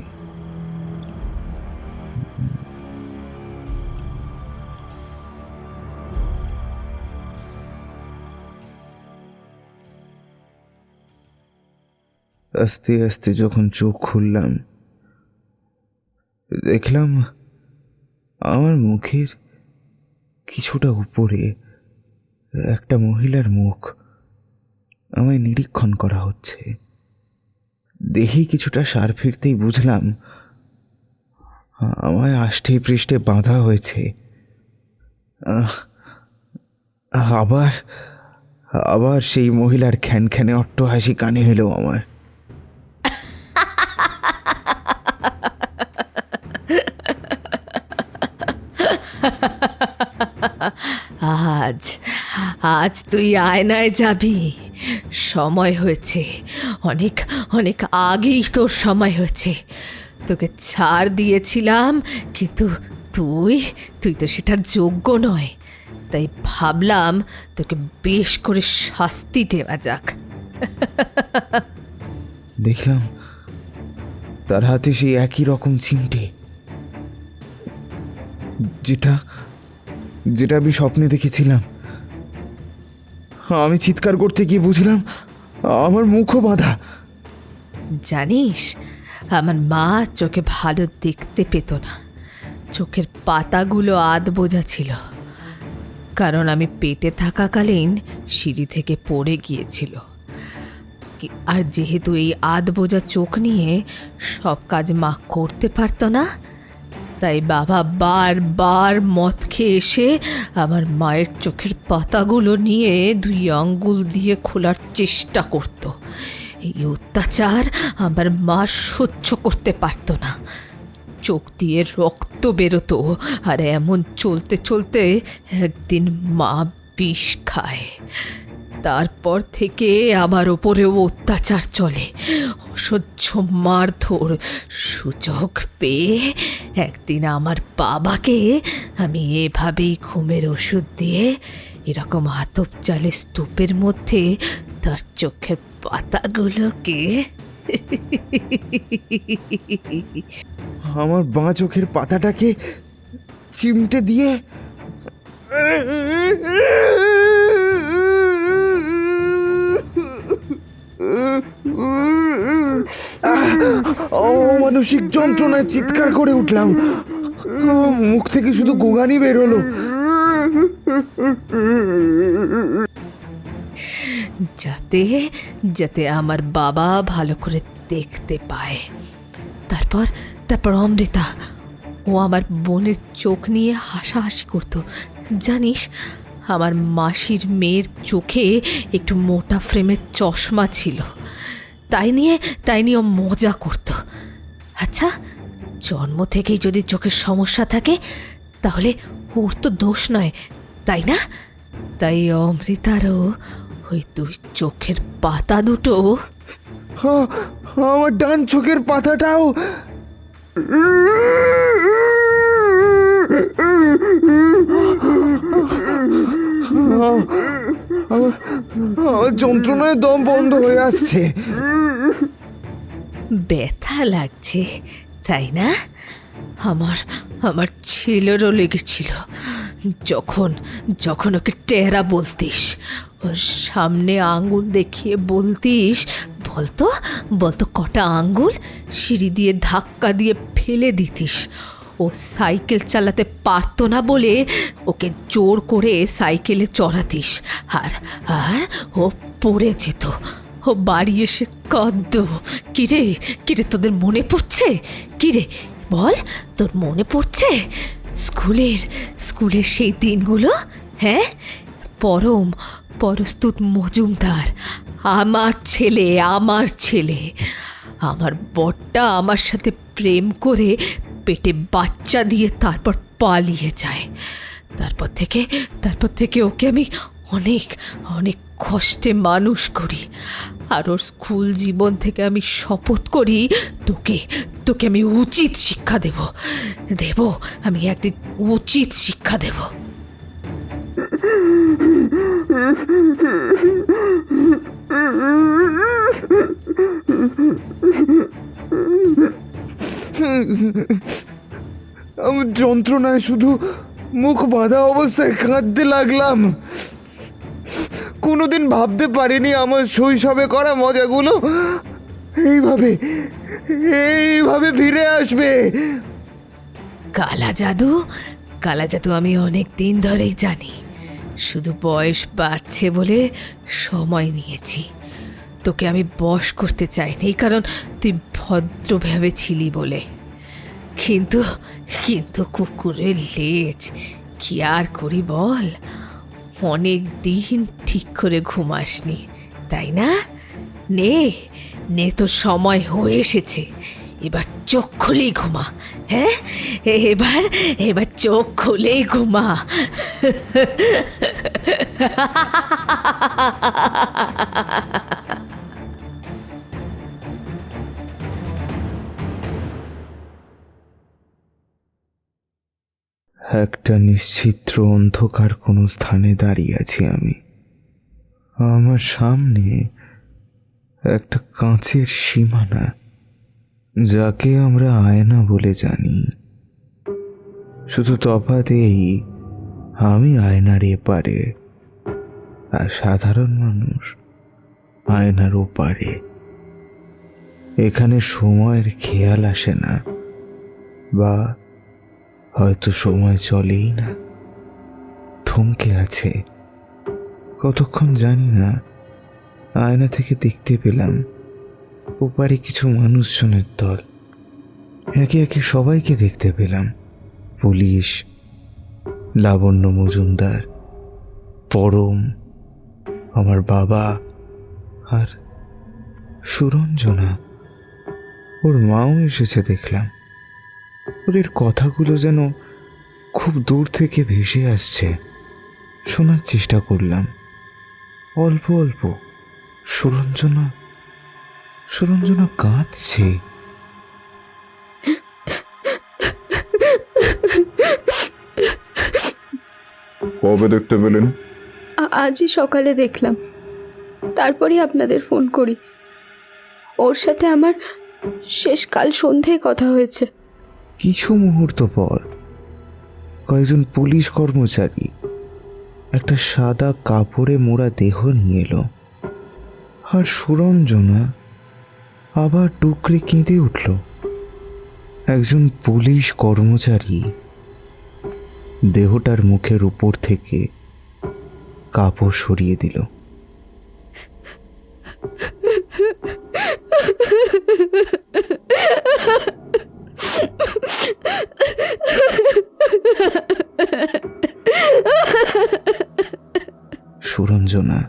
আস্তে আস্তে যখন চোখ খুললাম, দেখলাম আমার মুখের কিছুটা উপরে একটা মহিলার মুখ আমায় নিরীক্ষণ করা হচ্ছে। দেখেই কিছুটা সার ফিরতেই বুঝলাম আমায় আষ্টে পৃষ্ঠে বাঁধা হয়েছে। আবার আবার সেই মহিলার খ্যানখ্যানে অট্টহাসি কানে এলো আমার।
আজ আজ তুই আয়নায় যাবি, সময় হয়েছে, অনেক অনেক আগেই তোর সময় হয়েছে। তোকে ছাড় দিয়েছিলাম, কিন্তু তুই তুই তো সেটার যোগ্য নয়, তাই ভাবলাম তোকে বেশ করে শাস্তি দেওয়া যাক।
দেখলাম তার হাতে সেই একই রকম চিমটে, যেটা যেটা আমি স্বপ্নে দেখেছিলাম। আমি চিৎকার করতে গিয়ে বুঝলাম আমার মুখও বাঁধা।
জানিস, আমার মা চোখে ভালো দেখতে পেত না, চোখের পাতাগুলো আধ বোঝা ছিল, কারণ আমি পেটে থাকাকালীন সিঁড়ি থেকে পড়ে গিয়েছিল। আর যেহেতু এই আধ বোঝা চোখ নিয়ে সব কাজ মা করতে পারতো না, তাই বাবা বারবার মদ খেয়ে এসে আমার মায়ের চোখের পাতাগুলো নিয়ে 2 আঙ্গুল দিয়ে খোলার চেষ্টা করত। এই অত্যাচার আমার মা সহ্য করতে পারতো না, চোখ দিয়ে রক্ত বেরোতো। আর এমন চলতে চলতে একদিন মা বিষ খায়। তারপর থেকে আমার ওপরেও অত্যাচার চলে, অসহ্য মারধর। সুযোগ পেয়ে একদিন আমার বাবাকে আমি এভাবেই ঘুমের ওষুধ দিয়ে এরকম আতপ চালে স্তূপের মধ্যে তার চোখের পাতাগুলোকে
আমার বাঁ চোখের পাতাটাকে চিমটে দিয়ে অমানসিক যন্ত্রণায় চিৎকার করে উঠলাম। মুখ থেকে শুধু গোগানি বেরোলো।
যাতে যাতে আমার বাবা ভালো করে দেখতে পায়। তারপর তারপর অমৃতা, ও আমার বোনের চোখ নিয়ে হাসাহাসি করতো। জানিস, আমার মাসির মেয়ের চোখে একটু মোটা ফ্রেমের চশমা ছিল, তাই নিয়ে ও মজা করতো। আচ্ছা, জন্ম থেকেই যদি চোখের সমস্যা থাকে তাহলে ওর তো দোষ নয়, তাই না? তাই অমৃতারও ওই 2 চোখের পাতা দুটো,
আমার ডান চোখের পাতাটাও আমার যন্ত্রণায় দম বন্ধ হয়ে আসছে।
ব্যথা লাগছে তাই না? আমার আমার ছেলেরও লেগেছিল যখন যখন ওকে টেরা বলতিস, ওর সামনে আঙ্গুল দেখিয়ে বলতিস, বলতো বলতো কটা আঙ্গুল, সিঁড়ি দিয়ে ধাক্কা দিয়ে ফেলে দিতিস। ও সাইকেল চালাতে পারতো না বলে ওকে জোর করে সাইকেলে চড়াতিস, আর আর ও পড়ে যেত। ও বাড়ি এসে কাঁদতো। কিরে কিরে, তোদের মনে পড়ছে? কিরে বল, তোর মনে পড়ছে স্কুলের স্কুলের সেই দিনগুলো? হ্যাঁ, পরস্তুত মজুমদার আমার ছেলে, আমার বরটা আমার সাথে প্রেম করে পেটে বাচ্চা দিয়ে তারপর পালিয়ে যায়। তারপর থেকে ওকে আমি অনেক অনেক কষ্টে মানুষ করি। আর ওর স্কুল জীবন থেকে আমি শপথ করি তোকে আমি উচিত শিক্ষা দেব, আমি একদিন উচিত শিক্ষা দেব।
আমি যন্ত্রণায় শুধু মুখ বাঁধা অবস্থায় কাঁদতে লাগলাম। কোনোদিন ভাবতে পারিনি আমার শৈশবে করা মজাগুলো এইভাবে ফিরে আসবে।
কালা জাদু আমি অনেক দিন ধরেই জানি, শুধু বয়স বাড়ছে বলে সময় নিয়েছি। তোকে আমি বশ করতে চাইনি, কারণ তুই ভদ্রভাবে ছিলি বলে। কিন্তু কুকুরের লেজ, কি আর করি বল, অনেক দিন ঠিক করে ঘুমাসনি তাই না? নে তো সময় হয়ে এসেছে, এবার চোখ খুলেই ঘুমা। হ্যাঁ, এবার চোখ খুলেই ঘুমা।
একটা নিশ্চিত্র অন্ধকার কোনো স্থানে দাঁড়িয়ে আছি আমি। আমার সামনে একটা কাঁচের সীমানা, যাকে আমরা আয়না বলে জানি। শুধু তফাৎ এই, আমি আয়নার এপারে আর সাধারণ মানুষ আয়নার ওপারে। এখানে সময়ের খেয়াল আসে না, বা হয়তো সময় চলেই না, থমকে আছে। কতক্ষণ জানি না। আয়না থেকে দেখতে পেলাম ওপারে কিছু মানুষজনের দল। একে একে সবাইকে দেখতে পেলাম। পুলিশ, লাবণ্য মজুমদার, পরম, আমার বাবা, আর সুরঞ্জনা, ওর মাও এসেছে দেখলাম। ওদের কথাগুলো যেন খুব দূর থেকে ভেসে আসছে। শোনার চেষ্টা করলাম অল্প অল্প। সুরঞ্জনা কাঁদছে।
কবে দেখতে পেলেন?
আজই সকালে দেখলাম, তারপরই আপনাদের ফোন করি। ওর সাথে আমার শেষ কাল সন্ধ্যায় কথা হয়েছে।
কিছু মুহূর্ত পর কয়েকজন পুলিশ কর্মচারী একটা সাদা কাপড়ে মোড়া দেহ নিয়ে এলো, আর সুরঞ্জনা আবার টুকরে কেঁদে উঠল। একজন পুলিশ কর্মচারী দেহটার মুখের উপর থেকে কাপড় সরিয়ে দিল। সুরঞ্জনা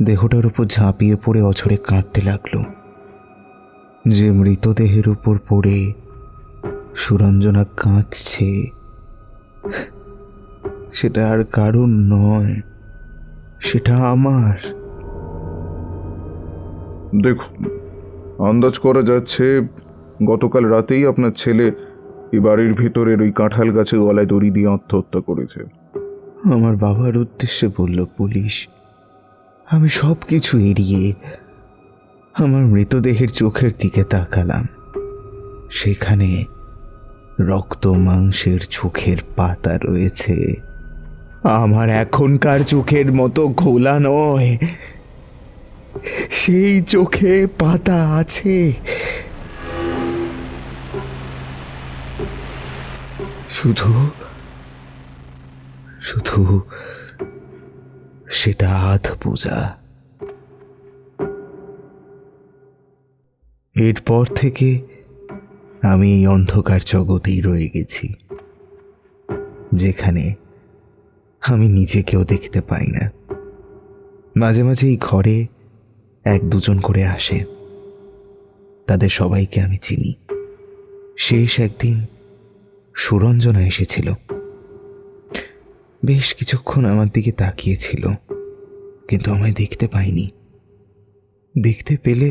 দেহটার উপর ঝাঁপিয়ে পড়ে অঝরে কাঁদতে লাগলো। যে মৃতদেহের উপর পড়ে সুরঞ্জনা কাঁদছে, সেটা আর কারণ নয়, সেটা আমার।
দেখুন, আন্দাজ করা যাচ্ছে গতকাল রাতেই আপনার ছেলে এই বাড়ির ভিতরের ওই কাঁঠাল গাছে গলায় দড়ি দিয়ে আত্মহত্যা করেছে।
আমার বাবার উদ্দেশ্যে বলল পুলিশ। আমি সব কিছু এড়িয়ে আমার মৃতদেহের চোখের দিকে তাকালাম। সেখানে রক্ত মাংসের চোখের পাতা রয়েছে। আমার এখনকার চোখের মতো ঘোলা নয়, সেই চোখে পাতা আছে। শুধু শুধু সেটা আধ পূজা। এরপর থেকে আমি এই অন্ধকার জগতেই রয়ে গেছি, যেখানে আমি নিজেকেও দেখতে পাই না। মাঝে মাঝে এই ঘরে 1-2 জন করে আসে, তাদের সবাইকে আমি চিনি। শেষ একদিন সুরঞ্জনা এসেছিল। বেশ কিছুক্ষণ আমার দিকে তাকিয়েছিল, কিন্তু আমায় দেখতে পাইনি। দেখতে পেলে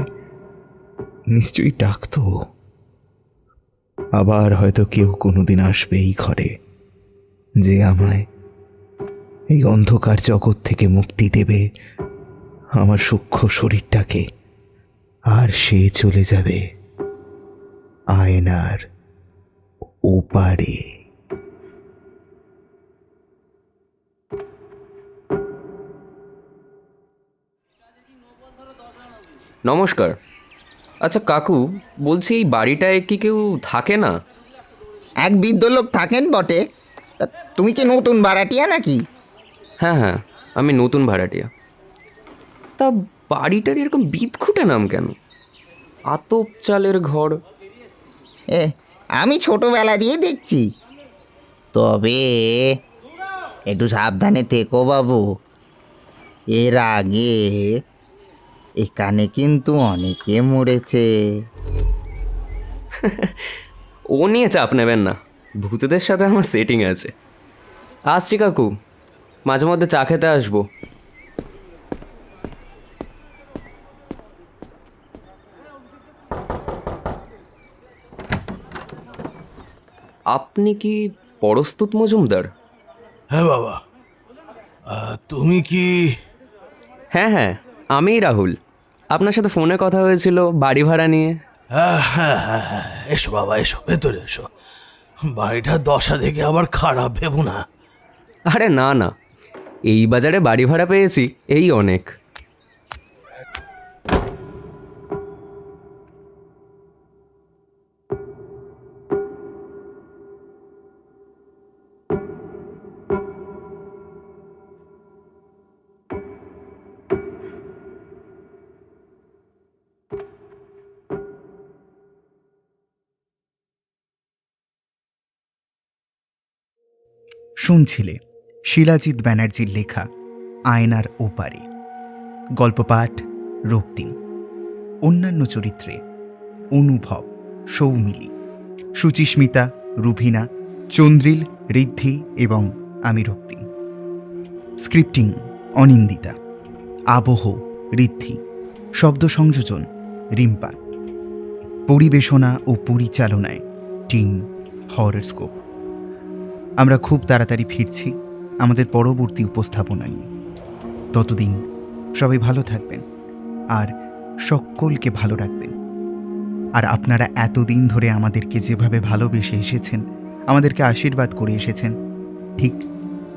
নিশ্চয়ই ডাকতো। আবার হয়তো কেউ কোনোদিন আসবে এই ঘরে, যে আমায় এই অন্ধকার জগৎ থেকে মুক্তি দেবে, আমার সূক্ষ্ম শরীরটাকে। আর সে চলে যাবে আয়নার ওপারে।
নমস্কার। আচ্ছা কাকু, বলছি এই বাড়িটায় কি কেউ থাকে না?
এক বৃদ্ধ লোক থাকেন বটে। তা তুমি কি নতুন ভাড়াটিয়া নাকি?
হ্যাঁ হ্যাঁ, আমি নতুন ভাড়াটিয়া। তা বাড়িটার এরকম বিদঘুটে নাম কেন? আতপ চালের ঘর।
আমি ছোটবেলা দিয়ে দেখছি। তবে একটু সাবধানে থেকো বাবু। এর আগে এখানে কিন্তু অনেকে মরেছে।
ও নিয়ে চাপ নেবেন না, ভূতদের সাথে আমার সেটিং আছে। আসছি কাকু, মাঝে মধ্যে চা খেতে আসবো। আপনি কি পরস্তুত মজুমদার?
হ্যাঁ বাবা, তুমি কি?
হ্যাঁ হ্যাঁ, আমিই রাহুল। আপনার সাথে ফোনে কথা হয়েছিল বাড়ি ভাড়া নিয়ে।
হ্যাঁ হ্যাঁ হ্যাঁ হ্যাঁ, এসো বাবা, এসো ভেতরে এসো। বাড়িটার দশা দেখে আবার খারাপ ভেবো না।
আরে না না, এই বাজারে বাড়ি ভাড়া পেয়েছি, এই অনেক।
শুনছিলে শিলাজিৎ ব্যানার্জির লেখা আয়নার ওপারে। গল্প পাঠ রক্তিম। অন্যান্য চরিত্রে অনুভব, সৌমিলি, সুচিস্মিতা, রুভিনা, চন্দ্রিল, ঋদ্ধি এবং আমি রক্তিম। স্ক্রিপ্টিং অনিন্দিতা, আবহ ঋদ্ধি, শব্দ সংযোজন রিম্পা, পরিবেশনা ও পরিচালনায় টিম হরস্কোপ। আমরা খুব তাড়াতাড়ি ফিরছি আমাদের পরবর্তী উপস্থাপনা নিয়ে। ততদিন সবাই ভালো থাকবেন আর সকলকে ভালো রাখবেন। আর আপনারা এতদিন ধরে আমাদেরকে যেভাবে ভালোবেসে এসেছেন, আমাদেরকে আশীর্বাদ করে এসেছেন, ঠিক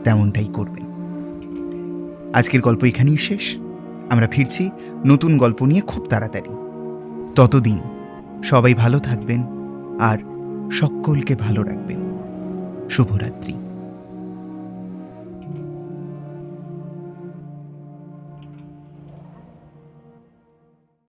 তেমনটাই করবেন। আজকের গল্প এখানেই শেষ। আমরা ফিরছি নতুন গল্প নিয়ে খুব তাড়াতাড়ি। ততদিন সবাই ভালো থাকবেন আর সকলকে ভালো রাখবেন। শুভরাত্রি।